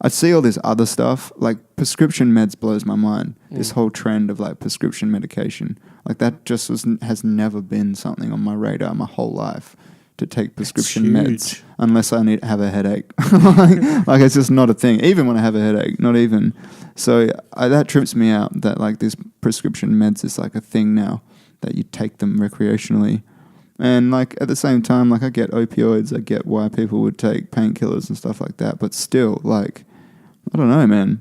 I see all this other stuff, like prescription meds blows my mind. This whole trend of like prescription medication, like that just has never been something on my radar my whole life. to take prescription huge. meds unless I have a headache. like it's just not a thing. Even when I have a headache, not even. So that trips me out that like this prescription meds is like a thing now, that you take them recreationally. And like at the same time, like I get opioids, I get why people would take painkillers and stuff like that, but still, like, I don't know, man.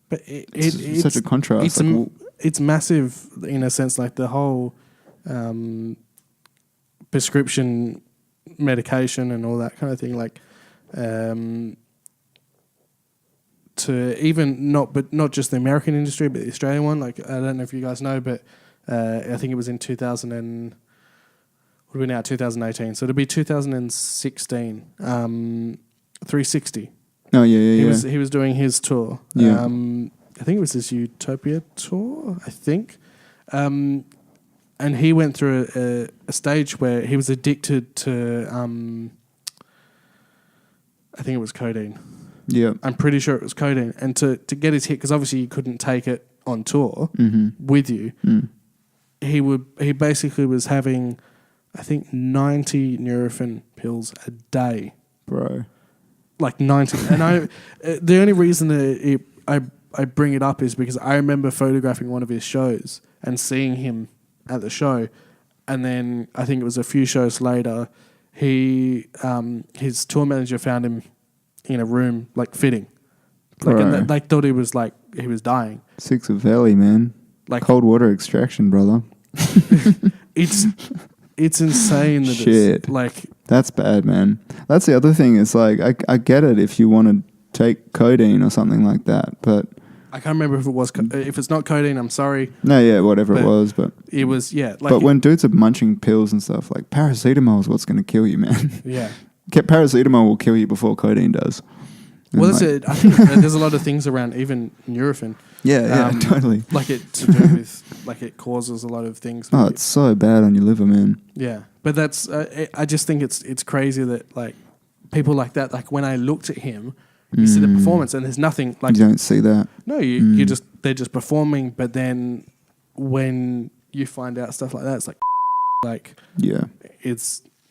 But it's such a contrast. It's massive in a sense, like the whole prescription medication and all that kind of thing. Like to even not just the American industry, but the Australian one. Like I don't know if you guys know, but I think it was in 2018, so it'll be 2016. 360. Oh yeah. He was doing his tour. Yeah. I think it was his Utopia tour. I think, and he went through a stage where he was addicted to. I think it was codeine. Yeah. I'm pretty sure it was codeine, and to get his hit, because obviously you couldn't take it on tour with you. He basically was having, I think, 90 Nurofen pills a day, bro. Like 90. And the only reason that I bring it up is because I remember photographing one of his shows and seeing him at the show, and then I think it was a few shows later, his tour manager found him in a room like fitting, like, and they thought he was dying. Six of Valley, man. Like cold water extraction, brother. It's insane that Shit. It's like, that's bad, man. That's the other thing. It's like I get it if you want to take codeine or something like that, but I can't remember if it was if it's not codeine. I'm sorry. No, yeah, whatever it was, but it was Like, but when dudes are munching pills and stuff, like paracetamol is what's going to kill you, man. Yeah, paracetamol will kill you before codeine does. And well, that's it. I think there's a lot of things around even Nurofen. Yeah, totally. Like it to do with like it causes a lot of things. Oh, it's so bad on your liver, man. Yeah, but that's I just think it's crazy that like people like that. Like when I looked at him, you see the performance, and there's nothing like you don't see that. No, you just they're just performing. But then when you find out stuff like that, it's like yeah,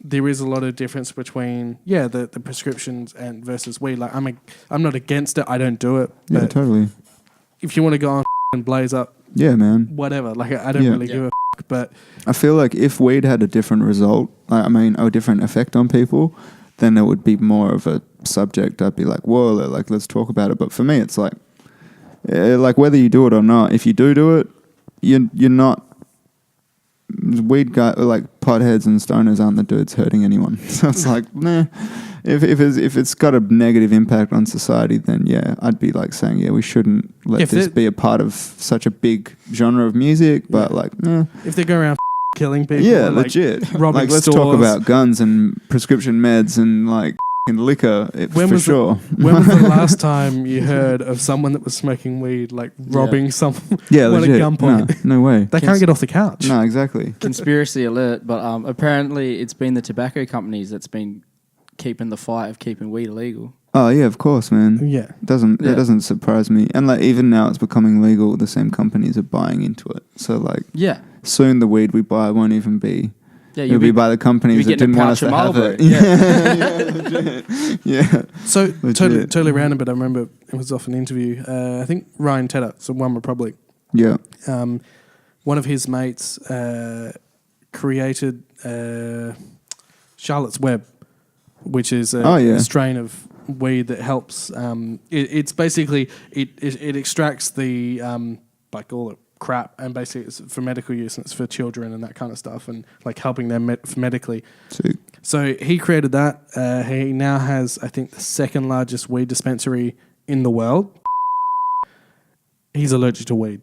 there is a lot of difference between the prescriptions and versus weed. Like I'm not against it. I don't do it. Yeah, totally. If you want to go on and blaze up, yeah, man, whatever. Like I don't really give a but I feel like if weed had a different result, a different effect on people, then it would be more of a subject. I'd be like, whoa, like let's talk about it. But for me, it's like whether you do it or not. If you do it, you're not. Weed guy, like potheads and stoners aren't the dudes hurting anyone. So it's like, nah. If it's got a negative impact on society, then yeah, I'd be like saying, yeah, we shouldn't let this be a part of such a big genre of music. But like, nah. If they go around killing people, yeah, legit. Robbing like, let's stores. talk about guns and prescription meds and like liquor. For sure. When was the last time you heard of someone that was smoking weed, like robbing someone? Yeah, at legit. gunpoint? No way. They can't get off the couch. No, exactly. Conspiracy alert, but apparently it's been the tobacco companies that's been keeping the fight of keeping weed illegal. Oh yeah, of course, man. Yeah, it doesn't surprise me. And like even now, it's becoming legal. The same companies are buying into it. So like, soon the weed we buy won't even be. Yeah, it'll be by the companies that didn't want us to have it. Yeah. So totally random, but I remember it was off an interview. I think Ryan Tedder, so One Republic. Yeah. One of his mates created Charlotte's Web, which is a strain of weed that helps. It's basically it extracts the like all the crap, and basically it's for medical use, and it's for children and that kind of stuff, and like helping them medically. Sick. So he created that. He now has, I think, the second largest weed dispensary in the world. He's allergic to weed.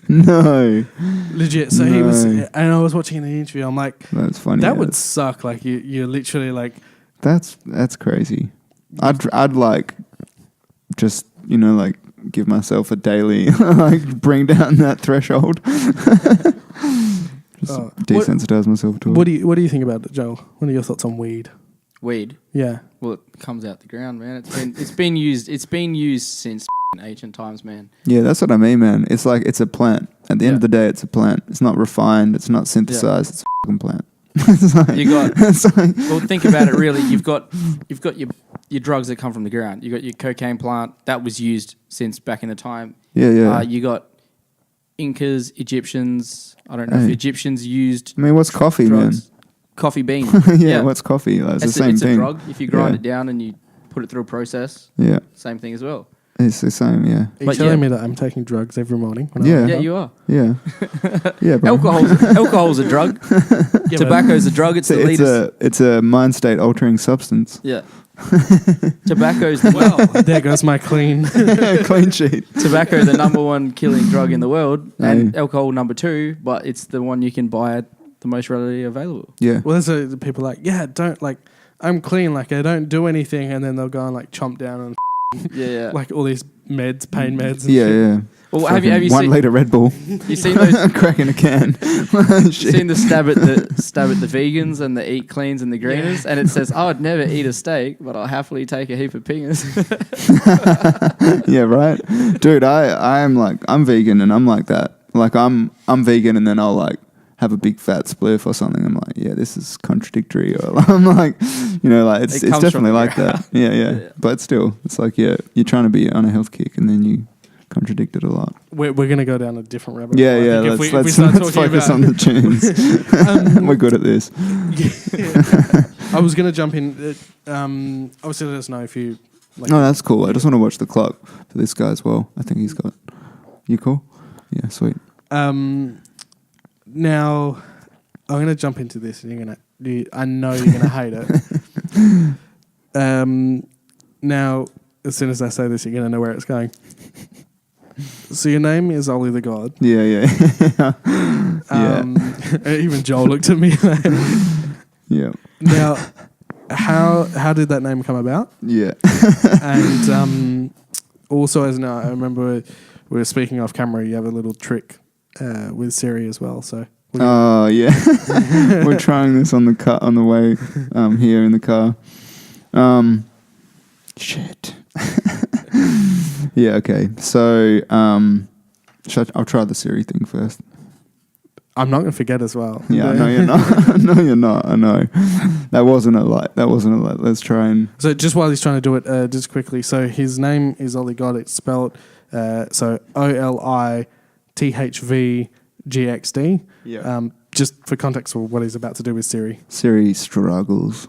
No. Legit. So he was, and I was watching the interview. I'm like, that's funny. That would suck. Like you're literally like. That's crazy. I'd like just like give myself a daily like bring down that threshold. Just desensitize myself to it. What do you think about it, Joel? What are your thoughts on weed? Weed? Yeah. Well, it comes out the ground, man. It's been used since ancient times, man. Yeah, that's what I mean, man. It's like it's a plant. At the end of the day, it's a plant. It's not refined. It's not synthesized. It's a fucking plant. It's like, You got it's like, well. Think about it. Really, you've got your drugs that come from the ground. You got your cocaine plant that was used since back in the time. yeah. You got Incas, Egyptians. I don't know if Egyptians used. I mean, what's coffee, drugs. Coffee bean. yeah, what's coffee? Like, it's the same it's thing. a drug. If you grind it down and you put it through a process, Yeah, same thing as well. it's the same. Yeah, Are you But telling yeah. me that I'm taking drugs every morning? When Yeah. I wake Yeah, up? you are. yeah, yeah, bro. Alcohol's a drug. Yeah, Tobacco's a drug. It's the latest. It's a mind state altering substance. Yeah. Tobacco's the Well, there goes my clean. Clean sheet. tobacco, the number one killing drug in the world, and Aye. alcohol number 2. But it's the one you can buy at the most readily available. Yeah, Well, there's people like, yeah, don't like, I'm clean, like I don't do anything, and then they'll go and like chomp down on Yeah. like all these meds, pain meds. And yeah, shit. yeah. Well, have you 1 seen liter Red Bull, you seen those? cracking a can. You seen the stab at the vegans and the eat cleans and the greeners, and it says, "I would never eat a steak, but I'll happily take a heap of pingers." Yeah, right, dude. I'm vegan and I'm like that. Like I'm vegan and then I'll like have a big fat spliff or something. I'm like, yeah, this is contradictory. Or I'm like, like it's It comes definitely from like that. Yeah, Yeah. But still, it's like, yeah, you're trying to be on a health kick and then you contradict it a lot. We're gonna go down a different rabbit Yeah, hole. I yeah. think if Let's we start talking focus about- on the tunes. We're good at this. I was gonna jump in. Obviously, let us know if you. Like, No, that's cool. I just want to watch the clock for this guy as well. I think he's got. You cool? Yeah, sweet. Now, I'm gonna jump into this, and I know you're gonna hate it. Now, as soon as I say this, you're gonna know where it's going. So your name is Ollie the God. Yeah, yeah. Even Joel looked at me. Yeah. Now, how did that name come about? Yeah. And also, as now, I remember we were speaking off camera. You have a little trick with Siri as well. So Oh yeah, we're trying this on the way here in the car. Shit. Yeah. Okay. So I'll try the Siri thing first. I'm not going to forget as well. Yeah. No, you're not. No, you're not. I know. That wasn't a light. Let's try and. So just while he's trying to do it, just quickly. So his name is Ollie God. It's spelled so Olithvgxd. Yeah. Just for context for what he's about to do with Siri. Siri struggles.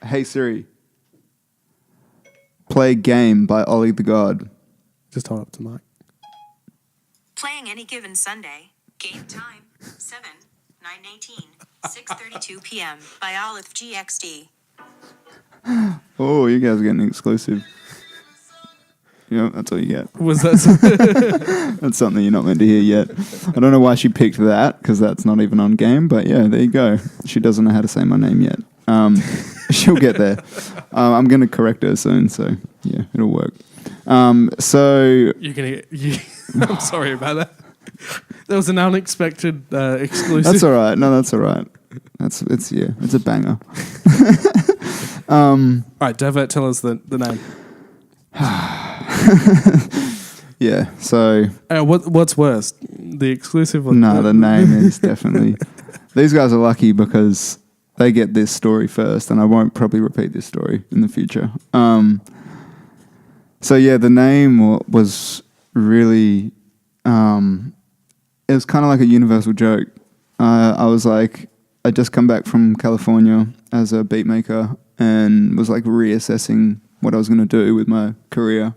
Hey Siri. Play Game by Ollie the God. Just hold up to Mike. Playing any given Sunday. Game time 7, 9:18, 6:32 p.m. by Olithvgxd. Oh, you guys are getting exclusive. Yeah, that's all you get. Was that? That's something you're not meant to hear yet. I don't know why she picked that, because that's not even on game, but yeah, there you go. She doesn't know how to say my name yet. She'll get there. I'm going to correct her soon, so yeah, it'll work. So... You're gonna. I'm sorry about that. That was an unexpected exclusive. That's all right. No, that's all right. It's a banger. All right, Devo, tell us the name. Yeah, so... What's worse, the exclusive or No, the name is definitely... These guys are lucky because they get this story first, and I won't probably repeat this story in the future. So yeah, the name was really... it was kind of like a universal joke. I was like... I'd just come back from California as a beat maker and was like reassessing what I was going to do with my career.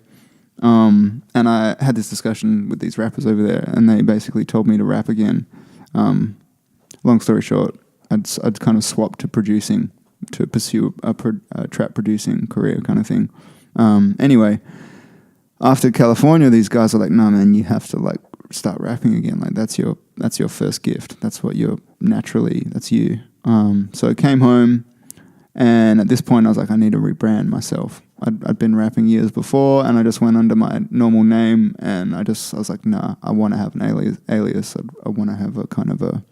And I had this discussion with these rappers over there, and they basically told me to rap again. Long story short, I'd kind of swapped to producing to pursue a trap producing career kind of thing. Anyway, after California, these guys are like, "No, man, you have to like start rapping again. Like that's your first gift. That's what you're naturally. That's you." So I came home, and at this point, I was like, I need to rebrand myself. I'd been rapping years before, and I just went under my normal name, and I was like, nah, I want to have an alias. I want to have a kind of a,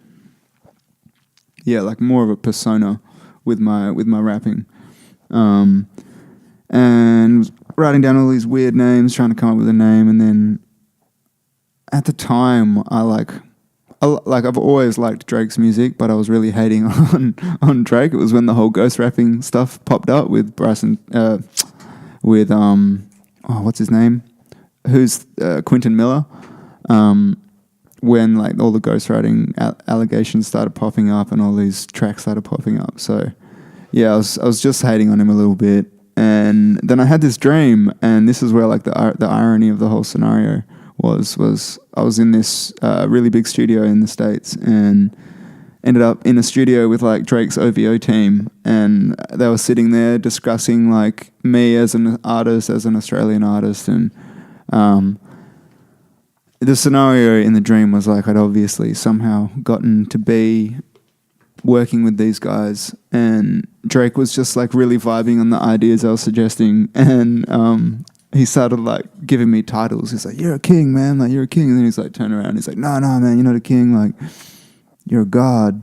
yeah, like more of a persona with my rapping, and writing down all these weird names, trying to come up with a name, and then at the time, I I've always liked Drake's music, but I was really hating on Drake. It was when the whole ghost rapping stuff popped up with Bryson, what's his name? Who's Quentin Miller? When like all the ghostwriting allegations started popping up and all these tracks started popping up. So yeah, I was just hating on him a little bit. And then I had this dream, and this is where like the irony of the whole scenario was I was in this really big studio in the States and ended up in a studio with like Drake's OVO team, and they were sitting there discussing like me as an artist, as an Australian artist, and the scenario in the dream was like I'd obviously somehow gotten to be working with these guys, and Drake was just like really vibing on the ideas I was suggesting, and he started like giving me titles. He's like, "You're a king, man, like you're a king," and then he's like turned around, he's like, no man, you're not a king, like you're a god."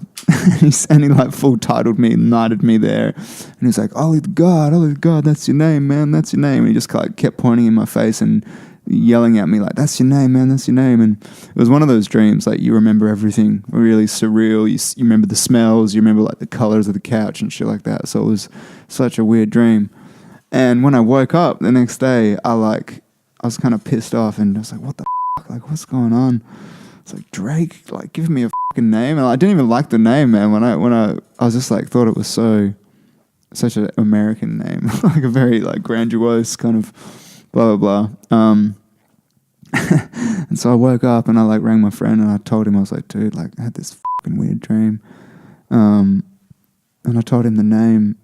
And he like full titled me, knighted me there, and he's like, Olithvgxd, that's your name, man, that's your name. And he just like kept pointing in my face and yelling at me like, "That's your name, man, that's your name." And it was one of those dreams like you remember everything, really surreal. You remember the smells, you remember like the colors of the couch and shit like that. So it was such a weird dream. And when I woke up the next day, I was kind of pissed off, and I was like, "What the fuck? Like, what's going on?" It's like, Drake, like, give me a fucking name. And I didn't even like the name, man. When I was just like, thought it was such an American name, like a very like grandiose kind of blah blah blah. And so I woke up and I like rang my friend and I told him, I was like, "Dude, like I had this fucking weird dream," and I told him the name,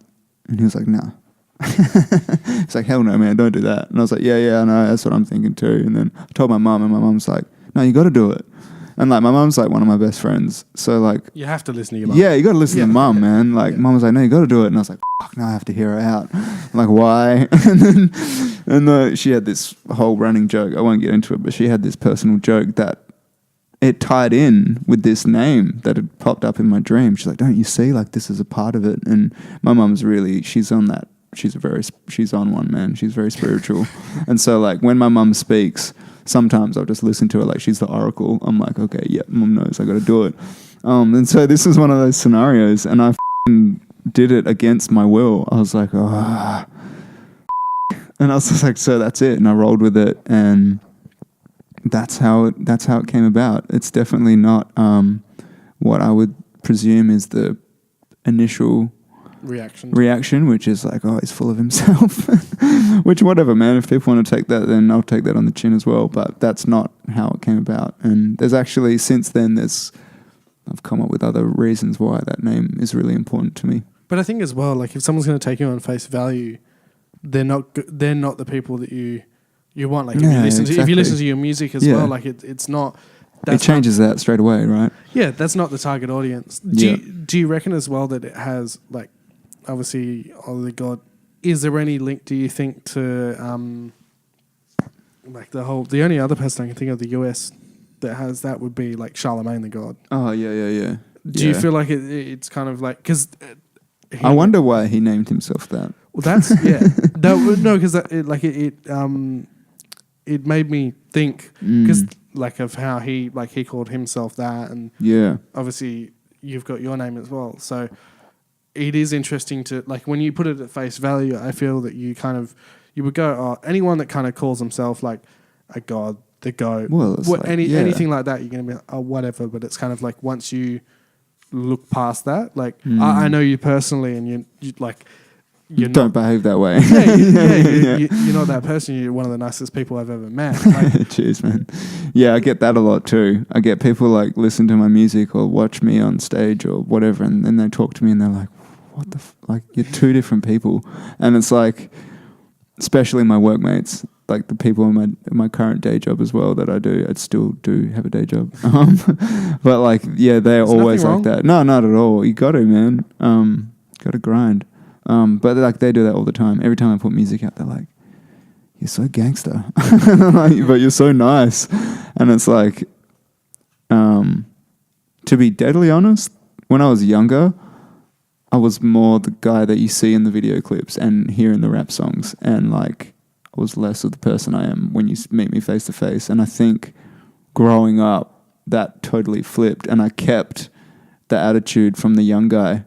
and he was like, "Nah." It's like, "Hell no, man, don't do that." And I was like, yeah, I know, that's what I'm thinking too. And then I told my mum, and my mum's like, "No, you got to do it." And like my mum's like one of my best friends, so like You have to listen to your mum. yeah, you got to listen to mum, man. Like mum was like, "No, you got to do it." And I was like, "Fuck, now I have to hear her out." I'm like, "Why?" And then she had this whole running joke. I won't get into it, but she had this personal joke that it tied in with this name that had popped up in my dream. She's like, "Don't you see? Like this is a part of it." And my mum's really, she's on that. She's on one, man. She's very spiritual. And so like when my mum speaks, sometimes I'll just listen to her like she's the oracle. I'm like, okay, yeah, mum knows I got to do it. And so this is one of those scenarios, and I did it against my will. I was like, oh, and I was just like, so that's it. And I rolled with it, and that's how it came about. It's definitely not what I would presume is the initial reaction, which is like, oh, he's full of himself. Which, whatever, man. If people want to take that, then I'll take that on the chin as well. But that's not how it came about. And there's actually, since then, I've come up with other reasons why that name is really important to me. But I think as well, like if someone's going to take you on face value, they're not the people that you want. Like if you listen to your music as well, like it's not. It changes that straight away, right? Yeah, that's not the target audience. Do you reckon as well that it has like, obviously, Olithvgxd, is there any link, do you think, to like the only other person I can think of the US that has that would be like Charlemagne the God. Oh, yeah. Do you feel like it's kind of like, because I wonder why he named himself that. Well, that's no, because it made me think, because like of how he called himself that, and obviously you've got your name as well, so it is interesting to, like, when you put it at face value, I feel that you would go, oh, anyone that kind of calls himself like a god, the goat, anything like that, you're going to be like, oh, whatever. But it's kind of like once you look past that, like I know you personally, and you like, you don't behave that way. You're not that person. You're one of the nicest people I've ever met. Like, cheers, man. Yeah, I get that a lot too. I get people like listen to my music or watch me on stage or whatever, and then they talk to me and they're like, what the like, you're two different people. And it's like, especially my workmates, like the people in my current day job as well that I do. I still do have a day job. But like, yeah, they're always like that. No, not at all. You got to, man. Got to grind. But like they do that all the time. Every time I put music out, they're like, "You're so gangster," like, but you're so nice. And it's like, to be deadly honest, when I was younger, I was more the guy that you see in the video clips and hear in the rap songs, and like I was less of the person I am when you meet me face to face. And I think growing up, that totally flipped, and I kept the attitude from the young guy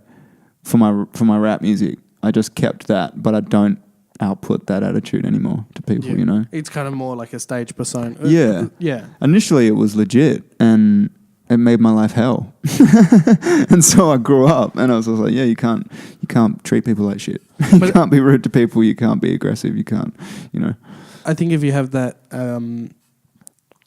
for my rap music. I just kept that, but I don't output that attitude anymore to people, you know? It's kind of more like a stage persona. Yeah. Yeah. Initially it was legit, and it made my life hell. And so I grew up, and I was like, yeah, you can't treat people like shit. You can't be rude to people, you can't be aggressive, you can't, you know. I think if you have that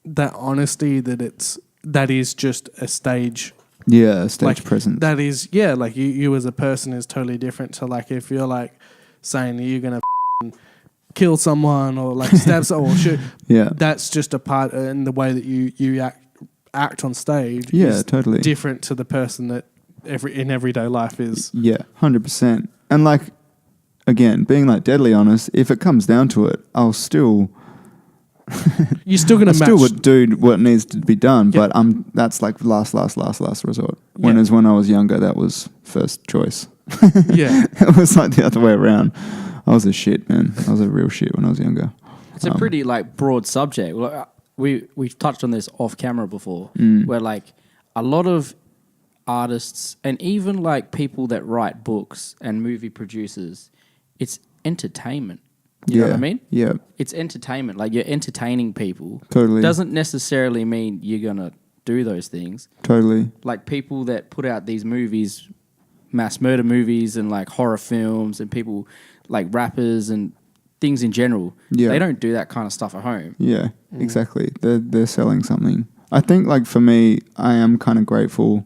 that honesty that is just a stage. Yeah, a stage like, presence. That is, yeah, like you as a person is totally different to like if you're like saying you're going to kill someone or like stab someone or shoot. Yeah. That's just a part in the way that you act on stage. Yeah, is totally. different to the person that in everyday life is. Yeah, 100%. And like, again, being like deadly honest, if it comes down to it, I'll still... You're still going to match... still would do what needs to be done, but that's like last resort. Whereas when I was younger, that was first choice. Yeah. It was like the other way around. I was a shit, man. I was a real shit when I was younger. It's a pretty like broad subject. We've touched on this off camera before, where like a lot of artists and even like people that write books and movie producers, it's entertainment. You know what I mean? Yeah. It's entertainment. Like you're entertaining people. Totally. Doesn't necessarily mean you're going to do those things. Totally. Like people that put out these movies, mass murder movies and like horror films, and people like rappers and things in general. Yeah. They don't do that kind of stuff at home. Yeah, exactly. They're selling something. I think like for me, I am kind of grateful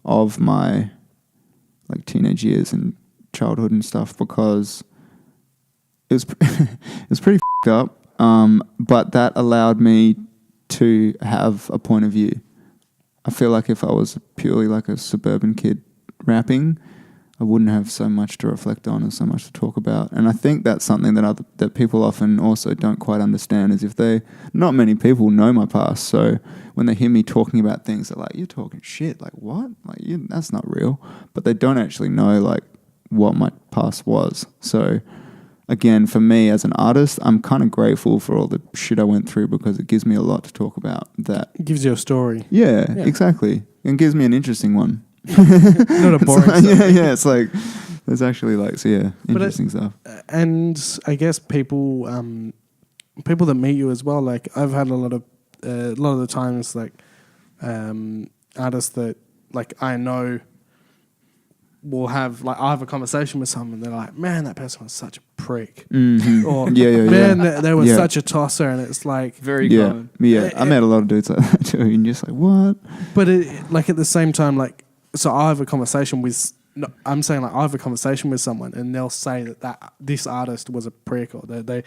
of my like teenage years and childhood and stuff, because it was pretty f***ed up. But that allowed me to have a point of view. I feel like if I was purely like a suburban kid rapping, I wouldn't have so much to reflect on and so much to talk about. And I think that's something that people often also don't quite understand, is not many people know my past. So when they hear me talking about things, they're like, you're talking shit. Like, what? Like, that's not real. But they don't actually know like what my past was. So again, for me as an artist, I'm kind of grateful for all the shit I went through, because it gives me a lot to talk about. That It gives you a story. Yeah, exactly. And gives me an interesting one. Not a boring like, yeah, it's like there's actually like interesting stuff. And I guess people that meet you as well, like I've had a lot of the times like artists that like I know will have like I have a conversation with someone, they're like, man, that person was such a prick. Mm-hmm. Or man, they were such a tosser, and it's like very common. Yeah, I met a lot of dudes like that too, and you're just like, what? But like at the same time, like, so I have a conversation with. No, I'm saying like I have a conversation with someone, and they'll say that this artist was a prick, or they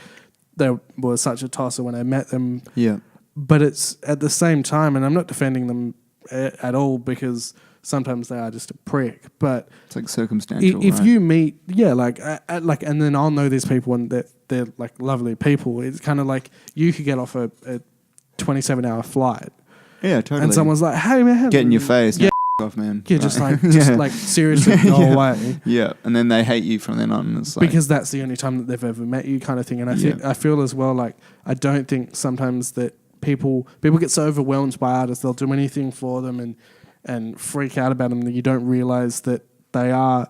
were such a tosser when I met them. Yeah. But it's at the same time, and I'm not defending them at all, because sometimes they are just a prick. But it's like circumstantial. If right? you meet, and then I'll know these people, and they're like lovely people. It's kind of like you could get off a 27-hour flight. Yeah, totally. And someone's like, "Hey man," get in your face. Yeah. Off, man. Yeah, just like seriously go away. Yeah, and then they hate you from then on. It's like, because that's the only time that they've ever met you, kind of thing. And I feel as well like I don't think sometimes that people get so overwhelmed by artists, they'll do anything for them and freak out about them, that you don't realize that they are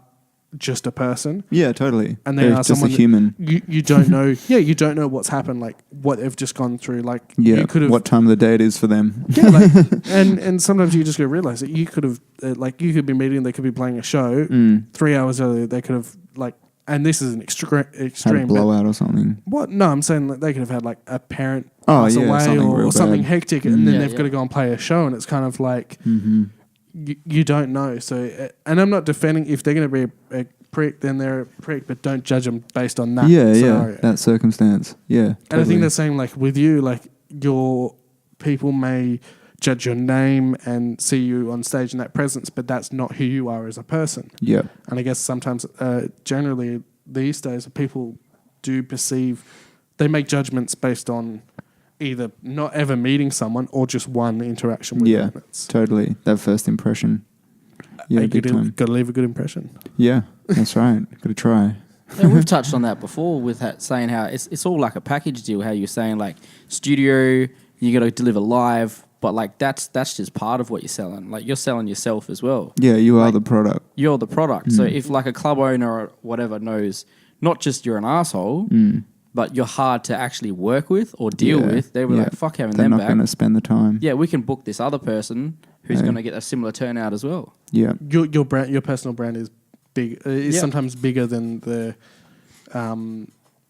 just a person. Yeah, totally. And they are just someone a human. You don't know. Yeah, you don't know what's happened, like what they've just gone through. Like you could have what time of the day it is for them. Yeah, like, and sometimes you just go realize that you could have you could be meeting, they could be playing a show 3 hours earlier. They could have like, and this is an extreme had a blowout or something. What? No, I'm saying that they could have had like a parent pass away or something hectic, and then they've got to go and play a show, and it's kind of like you don't know. So, and I'm not defending if they're going to be a prick, then they're a prick, but don't judge them based on that scenario. That circumstance. Yeah, totally. And I think they're saying like with you, like your people may judge your name and see you on stage in that presence, but that's not who you are as a person. Yeah. And I guess sometimes, generally these days, people do perceive, they make judgments based on either not ever meeting someone or just one interaction with them. Totally. That first impression. Yeah, you got to leave a good impression. Yeah, that's right. Got to try. Yeah, we've touched on that before with saying how it's all like a package deal. How you're saying like studio, you got to deliver live, but like that's just part of what you're selling. Like you're selling yourself as well. Yeah, you are Like, the product. You're the product. So if like a club owner or whatever knows not just you're an asshole, but you're hard to actually work with or deal with, they were like, fuck having They're them not back. going to spend the time. Yeah, we can book this other person who's going to get a similar turnout as well. Yeah. Your brand, your personal brand is big. Is sometimes bigger than the,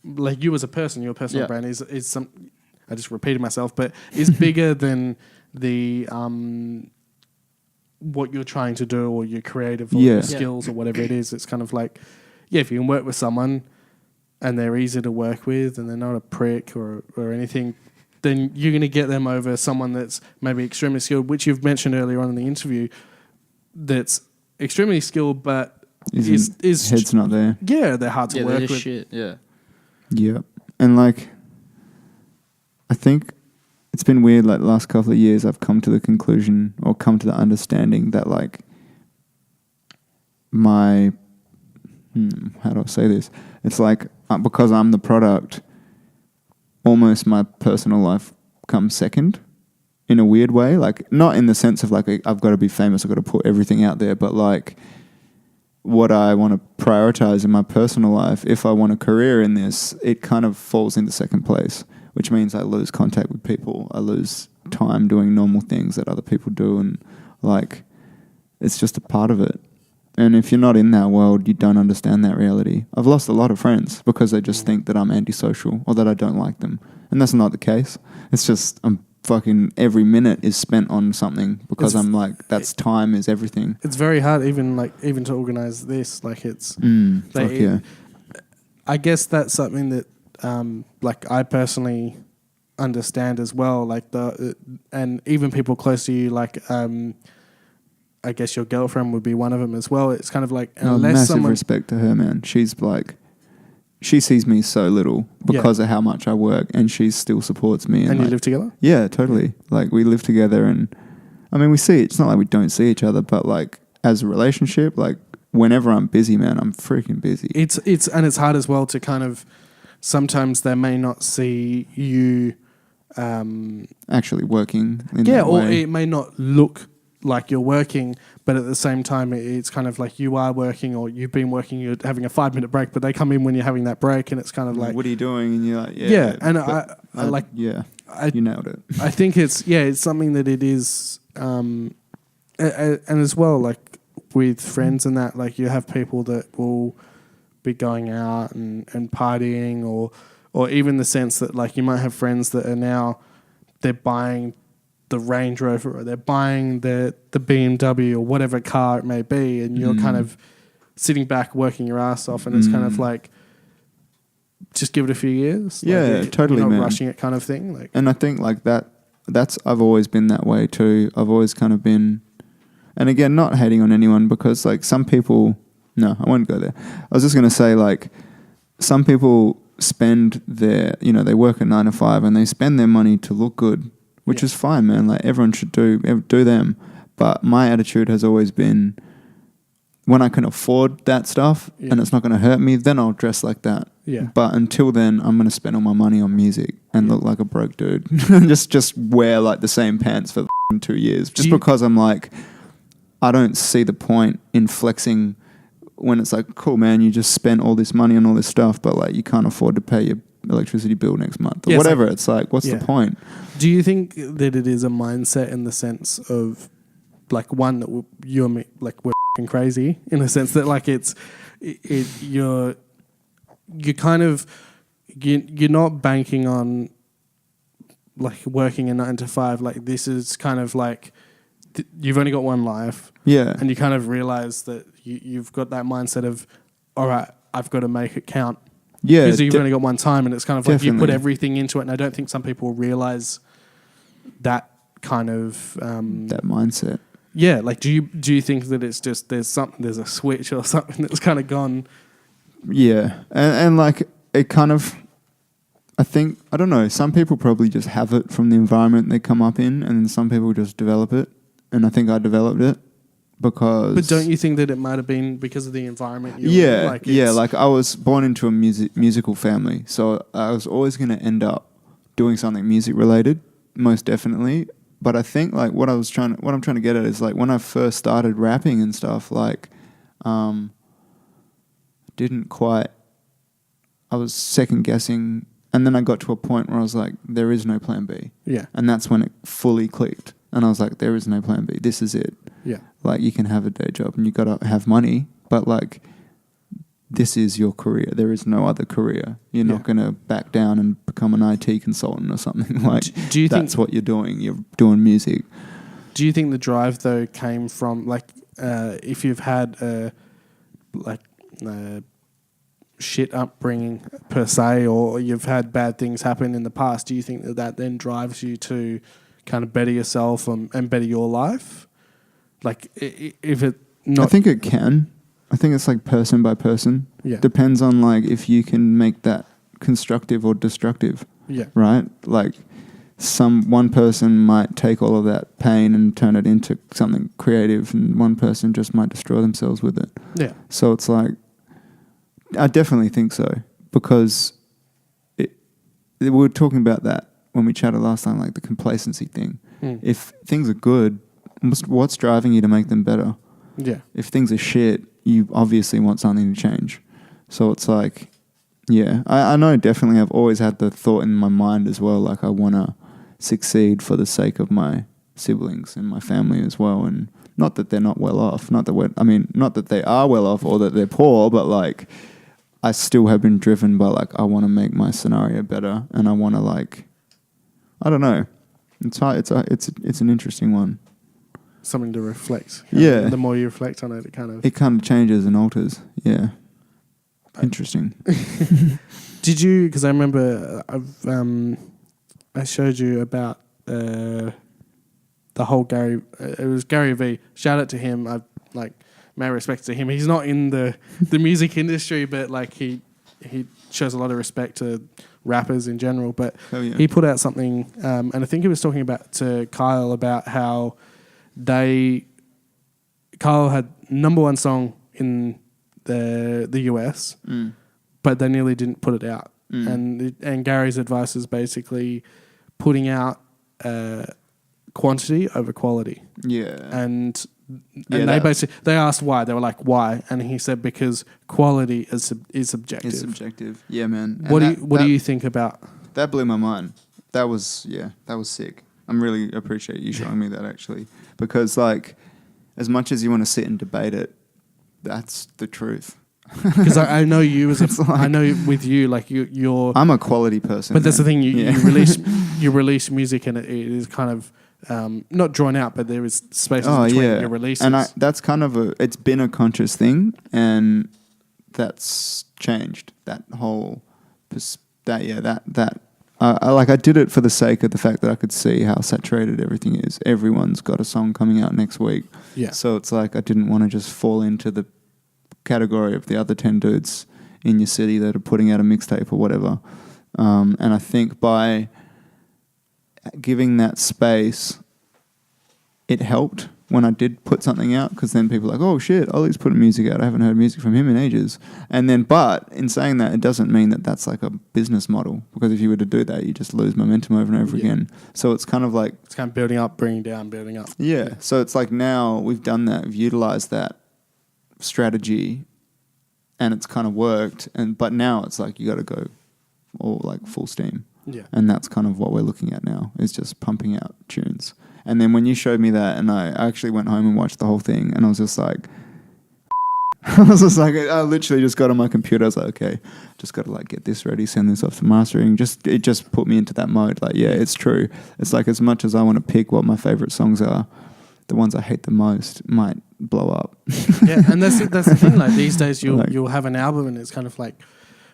like you as a person. Your personal brand is some. I just repeated myself, but is bigger than the what you're trying to do or your creative or your skills or whatever it is. It's kind of like, if you can work with someone and they're easy to work with and they're not a prick or anything, then you're going to get them over someone that's maybe extremely skilled, which you've mentioned earlier on in the interview, that's extremely skilled but is head's not there. Yeah, they're hard to work with. Shit, yeah. Yeah. And like, I think it's been weird, like the last couple of years I've come to the conclusion or come to the understanding that like my, how do I say this? It's like because I'm the product, almost my personal life comes second in a weird way. Like not in the sense of like I've got to be famous, I've got to put everything out there, but like what I want to prioritize in my personal life, if I want a career in this, it kind of falls into second place, which means I lose contact with people. I lose time doing normal things that other people do. And like, it's just a part of it. And if you're not in that world, you don't understand that reality. I've lost a lot of friends because they just think that I'm antisocial or that I don't like them. And that's not the case. It's just I'm fucking every minute is spent on something because I'm like, time is everything. It's very hard even to organize this. Like it's I guess that's something that like I personally understand as well. Like and even people close to you, like I guess your girlfriend would be one of them as well. It's kind of like unless massive respect to her, man. She's like, she sees me so little because of how much I work, and she still supports me. And like, you live together? Yeah, totally. Like we live together, and I mean we see. It's not like we don't see each other, but like as a relationship, like whenever I'm busy, man, I'm freaking busy. It's hard as well to kind of sometimes they may not see you actually working. In that or way. it may not look like you're working, but at the same time it's kind of like you are working or you've been working, you're having a 5-minute break, but they come in when you're having that break and it's kind of like, what are you doing? And you're like, you nailed it. I think it's something that it is and as well, like with friends and that, like you have people that will be going out and partying or even the sense that like you might have friends that are now they're buying the Range Rover or they're buying the BMW or whatever car it may be, and you're kind of sitting back working your ass off, and it's kind of like just give it a few years. Yeah, totally, you're not man. rushing it kind of thing. Like, and I think like that's I've always been that way too. I've always kind of been, and again, not hating on anyone because like some people, no, I won't go there. I was just going to say like some people spend their, they work a 9 to 5 and they spend their money to look good, which is fine, man. Like everyone should do them. But my attitude has always been when I can afford that stuff and it's not going to hurt me, then I'll dress like that. Yeah. But until then, I'm going to spend all my money on music and look like a broke dude. just wear like the same pants for 2 years. Just because I'm like, I don't see the point in flexing when it's like, cool, man, you just spent all this money on all this stuff, but like you can't afford to pay your electricity bill next month or whatever. It's like, what's the point? Do you think that it is a mindset in the sense of like one that you and me, like we're f***ing crazy in the sense that like you're kind of you're not banking on like working a 9 to 5. Like this is kind of like you've only got one life. Yeah. And you kind of realize that you've got that mindset of, all right, I've got to make it count. Yeah. Because you've only got one time, and it's kind of like definitely. you put everything into it. And I don't think some people realize that kind of that mindset. Yeah, like do you think that it's just there's a switch or something that's kind of gone? Yeah, and like it kind of, I think, I don't know. Some people probably just have it from the environment they come up in, and then some people just develop it. And I think I developed it because. But don't you think that it might have been because of the environment? Like I was born into a musical family, so I was always going to end up doing something music related, most definitely. But I think like what I'm trying to get at is like when I first started rapping and stuff, like didn't quite. I was second guessing, and then I got to a point where I was like, there is no plan B. Yeah. And that's when it fully clicked. And I was like, there is no plan B. This is it. Yeah. Like you can have a day job and you got to have money, but like this is your career. There is no other career. You're not going to back down and become an IT consultant or something. Like do you that's think, what you're doing. You're doing music. Do you think the drive though came from like if you've had shit upbringing per se, or you've had bad things happen in the past? Do you think that then drives you to kind of better yourself and better your life? Like if it not, I think it can. I think it's like person by person. Yeah. Depends on like if you can make that constructive or destructive. Yeah. Right? Like one person might take all of that pain and turn it into something creative, and one person just might destroy themselves with it. Yeah. So it's like, I definitely think so, because we were talking about that when we chatted last time, like the complacency thing. If things are good, what's driving you to make them better? Yeah. If things are shit, you obviously want something to change. So it's like, yeah, I know definitely I've always had the thought in my mind as well, like I want to succeed for the sake of my siblings and my family as well. And not that they're not well off, not that they are well off or that they're poor, but like I still have been driven by like, I want to make my scenario better, and I want to like, I don't know. It's hard. It's an interesting one. Something to reflect. Yeah. The more you reflect on it, it kind of changes and alters. Yeah. Interesting. Did you? Because I remember I showed you about the whole Gary. It was Gary V. Shout out to him. I like my respect to him. He's not in the music industry, but like he shows a lot of respect to rappers in general. But he put out something, and I think he was talking about to Kyle about how Kyle had #1 song in the US, but they nearly didn't put it out. And Gary's advice is basically putting out quantity over quality. Yeah. And they asked why. They were like, why? And he said because quality is subjective. It's subjective. Yeah, man. What do you think about that? Blew my mind. That was sick. I'm really appreciate you showing me that, actually, because like as much as you want to sit and debate it, that's the truth. Because I know you I know with you, like you're. I'm a quality person, but that's the thing. You release music, and it is kind of not drawn out, but there is spaces between your releases. And that's kind of it's been a conscious thing, and that's changed. That whole I did it for the sake of the fact that I could see how saturated everything is. Everyone's got a song coming out next week. Yeah. So it's like I didn't want to just fall into the category of the other 10 dudes in your city that are putting out a mixtape or whatever. And I think by giving that space, it helped when I did put something out, because then people are like, oh shit, Ollie's putting music out. I haven't heard music from him in ages. And then, but in saying that, it doesn't mean that that's like a business model, because if you were to do that, you just lose momentum over and over again. So it's kind of like... It's kind of building up, bringing down, building up. Yeah. So it's like now we've done that, we've utilized that strategy, and it's kind of worked. But now it's like you got to go all like full steam. Yeah. And that's kind of what we're looking at now, is just pumping out tunes. And then when you showed me that, and I actually went home and watched the whole thing, and I was just like, I literally just got on my computer. I was like, okay, just got to like get this ready, send this off to mastering. It just put me into that mode. Like, yeah, it's true. It's like as much as I want to pick what my favorite songs are, the ones I hate the most might blow up. Yeah, and that's the thing. Like these days, you'll have an album, and it's kind of like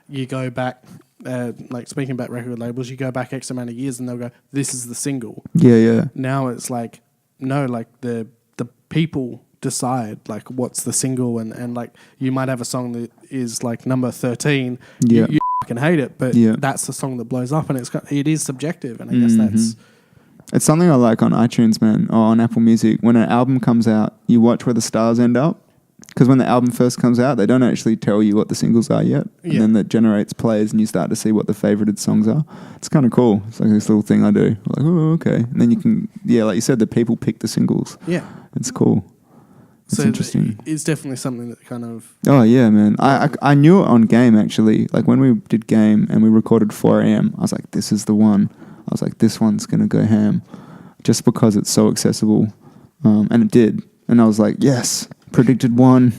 you go back. Like speaking about record labels, you go back X amount of years and they'll go, this is the single. Yeah. Now it's like, no, like the people decide like what's the single, and like you might have a song that is like number 13. Yeah. You fucking hate it, but that's the song that blows up, and it is subjective, and I guess it's something I like on iTunes, man, or on Apple Music. When an album comes out, you watch where the stars end up. because when the album first comes out, they don't actually tell you what the singles are yet. And then that generates plays and you start to see what the favorited songs are. It's kind of cool. It's like this little thing I do. Like, oh, okay. And then you can, like you said, the people pick the singles. Yeah. It's cool. It's interesting. It's definitely something that kind of... Oh, yeah, man. I knew it on Game, actually. Like, when we did Game and we recorded 4 a.m., I was like, this is the one. I was like, this one's going to go ham. Just because it's so accessible. And it did. And I was like, yes, predicted one.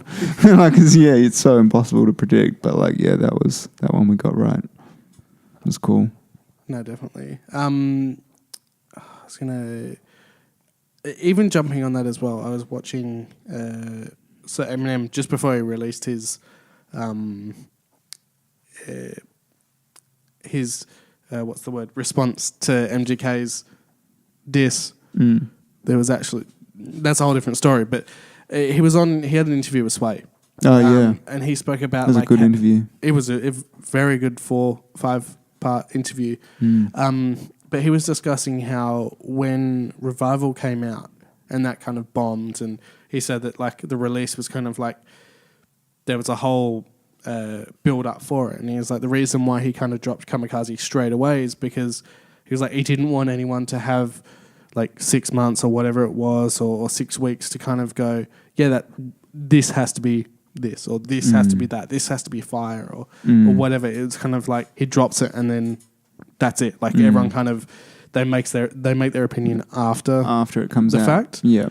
Like, it's so impossible to predict. But, like, that one we got right. It was cool. No, definitely. I was going to... Even jumping on that as well, I was watching... so Eminem, just before he released his response to MGK's diss, there was actually... That's a whole different story, but he had an interview with Sway. Oh, yeah. And he spoke about... It was a good interview. It was a very good 4-5-part interview. But he was discussing how when Revival came out and that kind of bombed, and he said that like the release was kind of like there was a whole build up for it, and he was like the reason why he kind of dropped Kamikaze straight away is because he was like he didn't want anyone to have like 6 months or whatever it was or 6 weeks to kind of go, yeah, that this has to be this or this has to be that, this has to be fire or whatever. It's kind of like he drops it and then that's it. Like everyone kind of they make their opinion after it comes out. The fact. Yeah.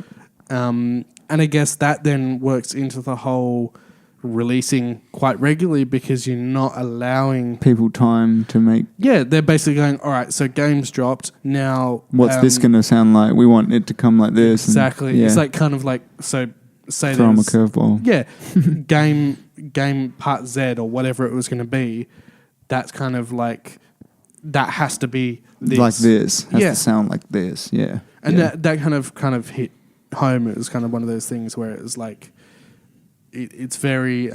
And I guess that then works into the whole releasing quite regularly because you're not allowing people time to make. Yeah, they're basically going, all right, so game's dropped now. What's this going to sound like? We want it to come like this. Exactly. And, It's like kind of like say throw them a curveball. Yeah, game part Z or whatever it was going to be. That's kind of like. That has to be this. Like this. Has to sound like this. Yeah. And that kind of hit home. It was kind of one of those things where it was like, it's very,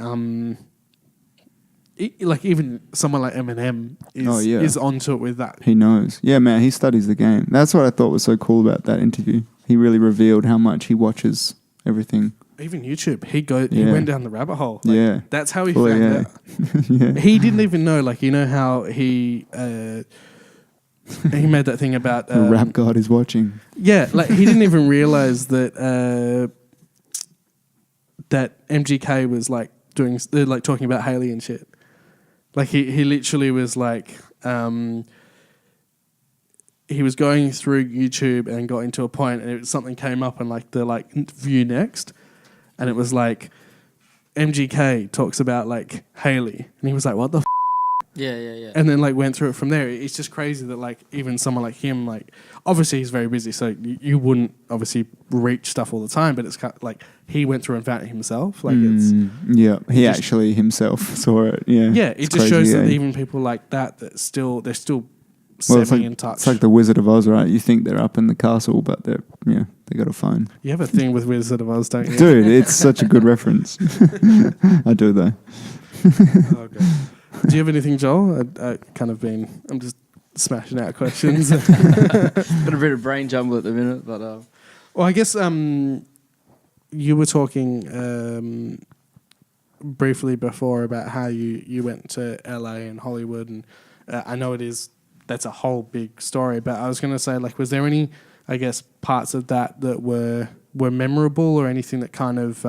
like even someone like Eminem is onto it with that. He knows. Yeah, man, he studies the game. That's what I thought was so cool about that interview. He really revealed how much he watches everything. Even YouTube, he went down the rabbit hole. Like, that's how he found out. He didn't even know, like you know how he made that thing about the rap god is watching. Yeah, like he didn't even realize that that MGK was like doing like talking about Haley and shit. Like he literally was like. He was going through YouTube and got into a point, and something came up and like the like view next. And it was like, MGK talks about like Haley. And he was like, what the f***? Yeah. And then like went through it from there. It's just crazy that like even someone like him, like obviously he's very busy. So you wouldn't obviously reach stuff all the time. But it's kind of like he went through and found it himself. Like it's... Yeah, he actually himself saw it. Yeah, yeah, it just shows that even people like that they're still in touch. It's like the Wizard of Oz, right? You think they're up in the castle, but they got a phone. You have a thing with Wizard of Oz, don't you? Dude, it's such a good reference. I do though. Oh, God. Do you have anything, Joel? I'm just smashing out questions. Got a bit of brain jumble at the minute, but well, I guess you were talking briefly before about how you went to LA and Hollywood, and I know that's a whole big story, but I was going to say, like, was there any, I guess, parts of that were memorable or anything that kind of,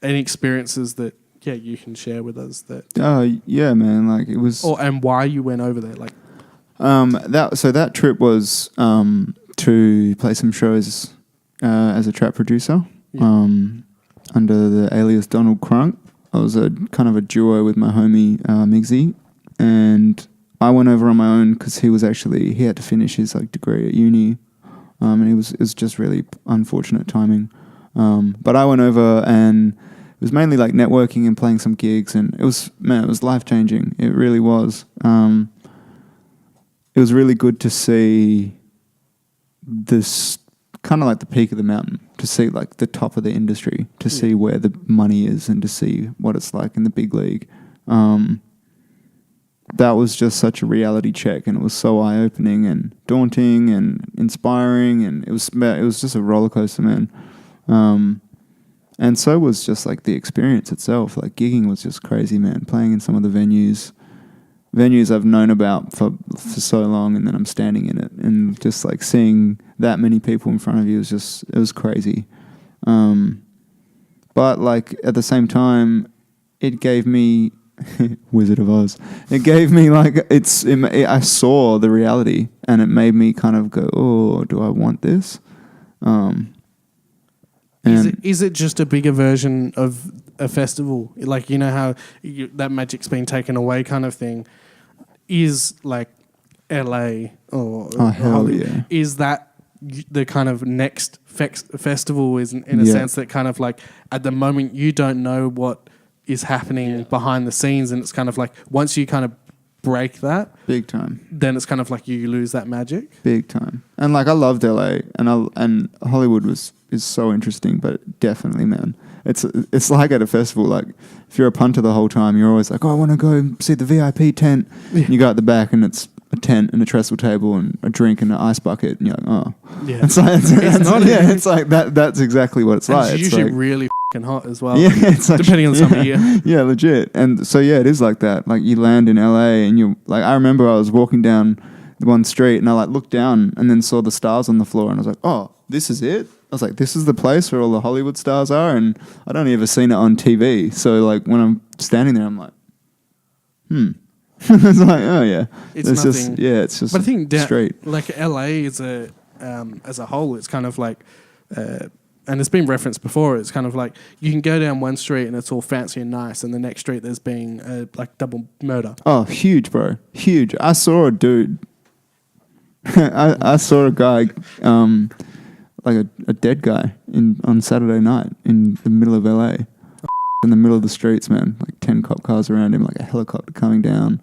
any experiences that, you can share with us that... Oh, yeah, man, like, it was... and why you went over there, like... that trip was to play some shows as a trap producer under the alias Donald Crunk. I was kind of a duo with my homie Migsy. And I went over on my own because he had to finish his like degree at uni, and it was just really unfortunate timing. But I went over and it was mainly like networking and playing some gigs, and it was life changing. It really was. It was really good to see this kind of like the peak of the mountain, to see like the top of the industry, to see where the money is, and to see what it's like in the big league. That was just such a reality check, and it was so eye-opening and daunting and inspiring, and it was just a roller coaster, man. And so was just like the experience itself. Like gigging was just crazy, man. Playing in some of the venues I've known about for so long, and then I'm standing in it, and just like seeing that many people in front of you it was crazy. But like at the same time, it gave me Wizard of Oz. It gave me like I saw the reality, and it made me kind of go, oh, do I want this? Is it just a bigger version of a festival? Like, you know how that magic's been taken away kind of thing? Is like LA or Hollywood, yeah. is that the kind of next festival is in a sense that kind of like at the moment you don't know what is happening behind the scenes, and it's kind of like once you kind of break that big time, then it's kind of like you lose that magic big time. And like I loved LA, and Hollywood is so interesting, but definitely, man, it's like at a festival, like if you're a punter the whole time, you're always like, oh, I want to go see the VIP tent. And you go at the back and it's a tent and a trestle table and a drink and an ice bucket, and you're like, oh, yeah, it's like it's like that. That's exactly what it's like. It's it's usually like, really f***ing hot as well. Yeah, it's like, depending on the time of year. Yeah, legit. And so yeah, it is like that. Like you land in LA and you like. I remember I was walking down one street and I like looked down and then saw the stars on the floor, and I was like, oh, this is it. I was like, this is the place where all the Hollywood stars are, and I'd only ever seen it on TV. So like when I'm standing there, I'm like, it's like, oh yeah, it's nothing. It's just. But I think straight. Like LA is as a whole, it's kind of like, and it's been referenced before. It's kind of like you can go down one street and it's all fancy and nice, and the next street there's been like double murder. Oh, huge, bro, huge. I saw a dude. I saw a guy. Like a dead guy on Saturday night in the middle of LA, in the middle of the streets, man. Like 10 cop cars around him, like a helicopter coming down,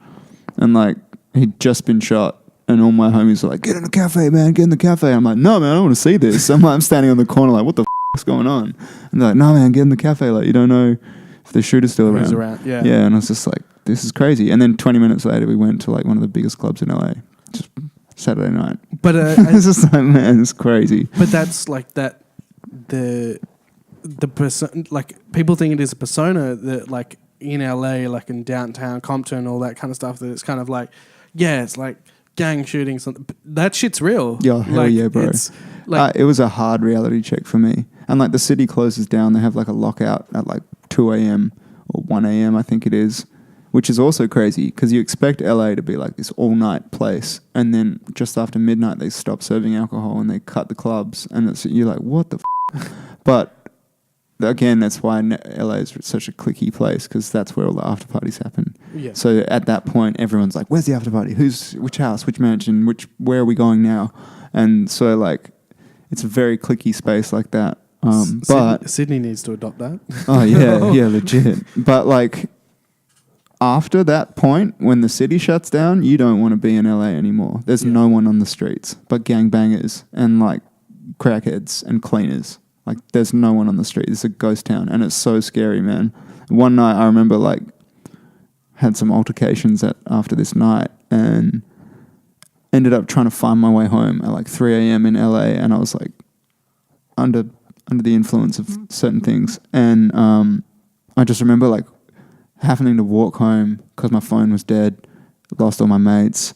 and like he'd just been shot. And all my homies were like, "Get in the cafe, man! Get in the cafe!" I'm like, "No, man, I don't want to see this." I'm standing on the corner, like, "What the f*** is going on?" And they're like, "No, man, get in the cafe. Like, you don't know if the shooter's still around." Who's around? Yeah. Yeah, and I was just like, "This is crazy." And then 20 minutes later, we went to like one of the biggest clubs in LA. Just Saturday night. But it's just like, man, it's crazy. But that's like that the person, like people think it is a persona that like in LA, like in downtown Compton, all that kind of stuff, that it's kind of like, yeah, it's like gang shootings. That shit's real. Yeah, hell like, yeah, bro. It's like, it was a hard reality check for me. And like the city closes down. They have like a lockout at like 2 a.m. or 1 a.m. I think it is. Which is also crazy because you expect LA to be like this all-night place, and then just after midnight they stop serving alcohol and they cut the clubs, and you're like, what the f***? But again, that's why LA is such a cliquey place, because that's where all the after parties happen. Yeah. So at that point, everyone's like, where's the after party? Which house? Which mansion? Where are we going now? And so like, it's a very cliquey space like that. But Sydney needs to adopt that. Oh yeah, yeah, legit. But like, after that point, when the city shuts down, you don't want to be in LA anymore. There's no one on the streets but gangbangers and like crackheads and cleaners. Like there's no one on the street. It's a ghost town, and it's so scary, man. One night I remember like had some altercations after this night, and ended up trying to find my way home at like 3 a.m. in LA, and I was like under the influence of certain things, and I just remember like having to walk home because my phone was dead, lost all my mates,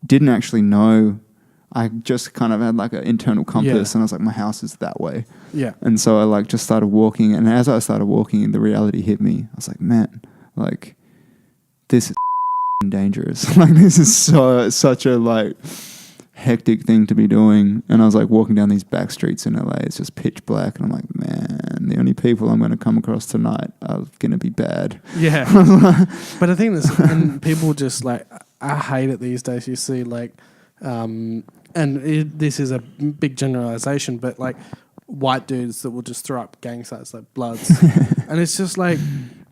didn't actually know. I just kind of had like an internal compass, and I was like, my house is that way. Yeah. And so I like just started walking, and as I started walking, the reality hit me. I was like, man, like this is dangerous. Like this is such a like hectic thing to be doing. And I was like walking down these back streets in LA. It's just pitch black, and I'm like, man, the only people I'm going to come across tonight are going to be bad. Yeah. But I think this, and people just like, I hate it these days. You see like, this is a big generalization, but like white dudes that will just throw up gang signs like Bloods. And it's just like,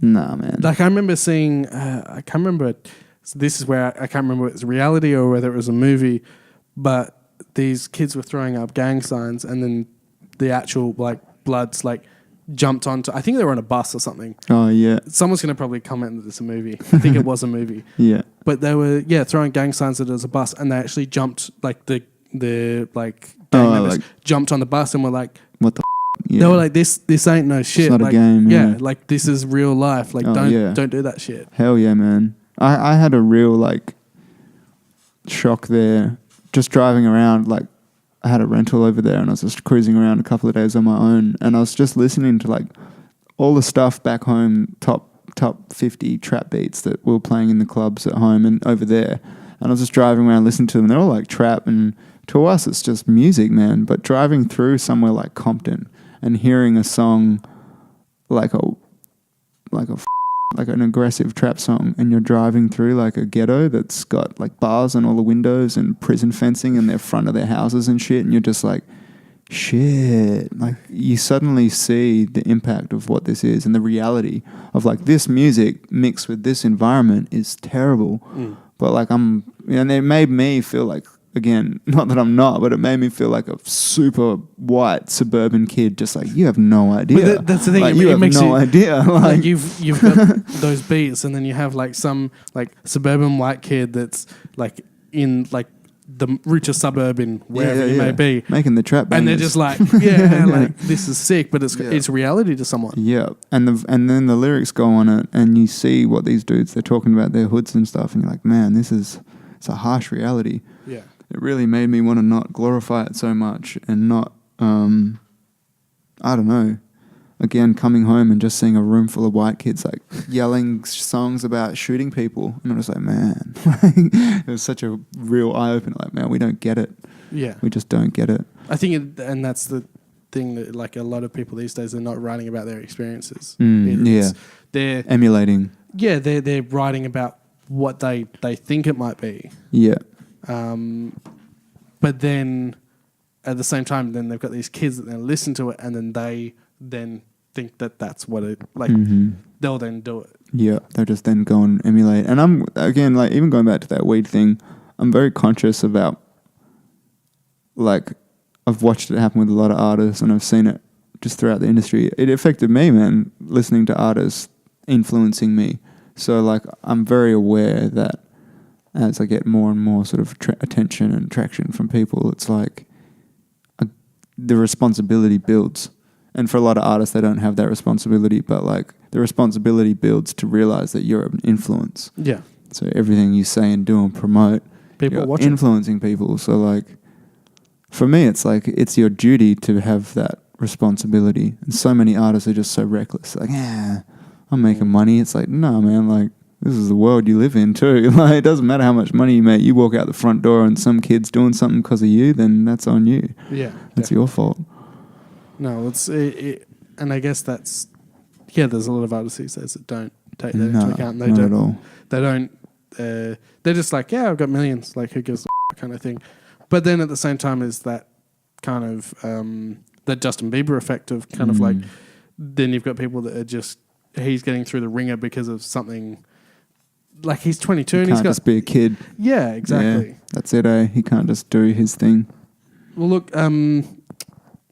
nah, man. Like I remember seeing, I can't remember, so this is where I can't remember if it's reality or whether it was a movie, but these kids were throwing up gang signs, and then the actual like Bloods like jumped onto, I think they were on a bus or something. Oh yeah. Someone's going to probably comment that it's a movie. I think it was a movie. Yeah. But they were throwing gang signs at it as a bus, and they actually jumped like the like gang members like, jumped on the bus and were like, what the They were like, this ain't no shit. not a like, game, yeah. like this is real life. Like don't do that shit. Hell yeah, man. I had a real like shock there just driving around. Like I had a rental over there and I was just cruising around a couple of days on my own and I was just listening to like all the stuff back home, top 50 trap beats that we were playing in the clubs at home and over there. And I was just driving around listening to them. They're all like trap, and to us it's just music, man. But driving through somewhere like Compton and hearing a song like an aggressive trap song, and you're driving through like a ghetto that's got like bars on all the windows and prison fencing in their front of their houses and shit, and you're just like, shit. Like you suddenly see the impact of what this is and the reality of like this music mixed with this environment is terrible. But like and it made me feel like, again, not that I'm not, but it made me feel like a super white suburban kid. Just like, you have no idea. But that's the thing. Like, you have no idea. Like you've got those beats, and then you have like some like suburban white kid that's like in like the richest suburb in wherever you may be, making the trap bangers. And they're just like, like this is sick, but it's reality to someone. Yeah, and then the lyrics go on it, and you see what these dudes they're talking about, their hoods and stuff, and you're like, man, it's a harsh reality. Yeah. It really made me want to not glorify it so much and not, I don't know, again, coming home and just seeing a room full of white kids like yelling songs about shooting people. And I was like, man, it was such a real eye-opener. Like, man, we don't get it. Yeah. We just don't get it. I think, and that's the thing that like a lot of people these days are not writing about their experiences. They're emulating. Yeah, they're writing about what they think it might be. Yeah. But then at the same time, then they've got these kids that then listen to it, and then they then think that that's what it like. They'll then do it. Yeah, they'll just then go and emulate. And I'm again like even going back to that weed thing, I'm very conscious about like I've watched it happen with a lot of artists, and I've seen it just throughout the industry. It affected me, man, listening to artists influencing me. So like I'm very aware that as I get more and more sort of attention and traction from people, it's like the responsibility builds. And for a lot of artists, they don't have that responsibility, but like the responsibility builds to realize that you're an influence. Yeah. So everything you say and do and promote, people you're influencing people. So like for me, it's like it's your duty to have that responsibility. And so many artists are just so reckless. Like, I'm making money. It's like, no, man, like this is the world you live in too. Like it doesn't matter how much money you make. You walk out the front door and some kid's doing something because of you, then that's on you. Yeah. That's your fault. No, it's and I guess that's there's a lot of artists these days that don't take that into account. They don't. At all. They don't. They're just like, I've got millions. Like, who gives a kind of thing. But then at the same time, is that kind of that Justin Bieber effect of kind of like. Then you've got people that are just he's getting through the ringer because of something. Like he's 22 and he's got just be a kid. Yeah, exactly. Yeah, that's it. He can't just do his thing. Well, look.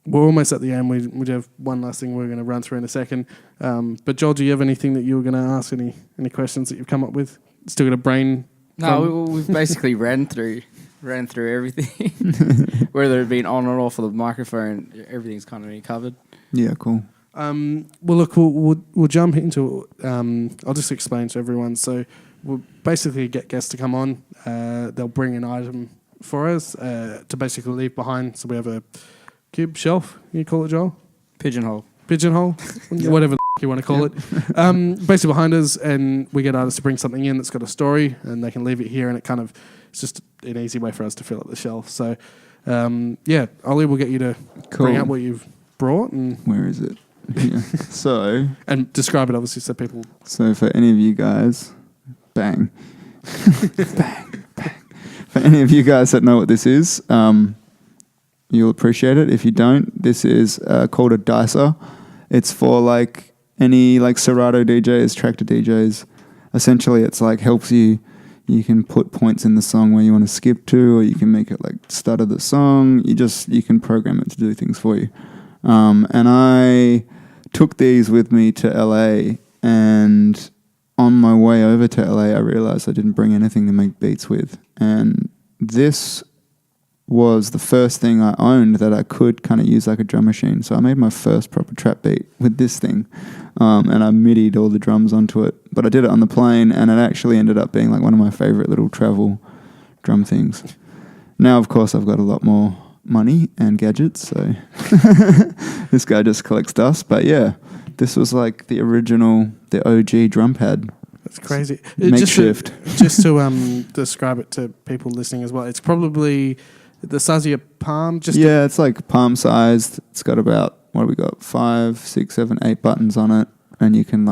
We're almost at the end. We have one last thing we're going to run through in a second. But Joel, do you have anything that you were going to ask? Any questions that you've come up with? Still got a brain? No, we've basically ran through everything. Whether it been on or off of the microphone, everything's kind of been covered. Yeah, cool. Well, look, we'll jump into. I'll just explain to everyone. So we'll basically get guests to come on. They'll bring an item for us to basically leave behind. So we have a cube shelf, you call it, Joel? Pigeonhole, whatever you want to call it. Basically behind us, and we get artists to bring something in that's got a story, and they can leave it here, and it's just an easy way for us to fill up the shelf. So, Ollie, we'll get you to bring out what you've brought. And where is it? Yeah. So and describe it, obviously, so people. So for any of you guys, bang, bang, bang. For any of you guys that know what this is, you'll appreciate it. If you don't, this is called a dicer. It's for like any like Serato DJs, tractor DJs. Essentially, it's like helps you. You can put points in the song where you want to skip to, or you can make it like start of the song. You can program it to do things for you. And I took these with me to LA, and on my way over to LA, I realized I didn't bring anything to make beats with. And this was the first thing I owned that I could kind of use like a drum machine. So I made my first proper trap beat with this thing, and I MIDI'd all the drums onto it. But I did it on the plane, and it actually ended up being like one of my favorite little travel drum things. Now, of course, I've got a lot more money and gadgets, so this guy just collects dust. But yeah, this was like the original, the OG drum pad. That's crazy. Makeshift. Just to describe it to people listening as well, it's probably the size of your palm. It's like palm sized. It's got about, what have we got, 5, 6, 7, 8 buttons on it, and you can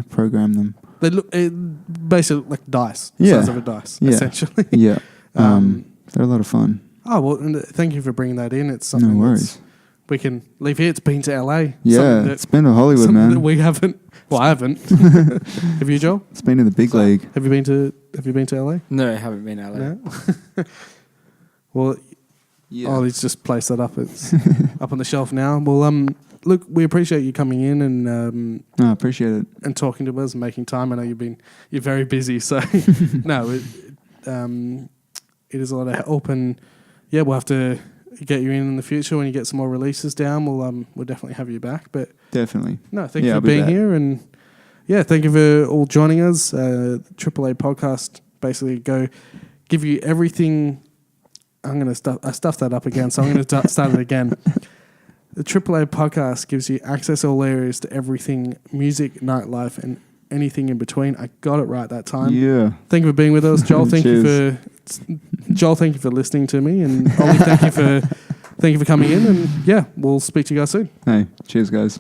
program them. They look basically like dice, the size of a dice, essentially. Yeah. They're a lot of fun. Oh, well, and thank you for bringing that in. It's something no worries. We can leave here. It's been to LA. Yeah, it's been to Hollywood, man. That we haven't. Well, I haven't. Have you, Joel? It's been in the big league. Have you been to LA? No, I haven't been out there. No? Well, Yeah. Ollie's just placed that up. It's up on the shelf now. Well, look, we appreciate you coming in and I appreciate it. and talking to us and making time. I know you're very busy, so no, it is a lot of help, and yeah, we'll have to get you in the future when you get some more releases down. We'll definitely have you back. But Definitely. no, thank you for being here, and yeah, thank you for all joining us. AAA podcast basically go give you everything. I stuffed that up again, so I'm going to start it again. The AAA podcast gives you access all areas to everything music, nightlife, and anything in between. I got it right that time. Yeah. Thank you for being with us, Joel. Thank you for listening to me, and Ollie, thank you for coming in. And yeah, we'll speak to you guys soon. Hey, cheers, guys.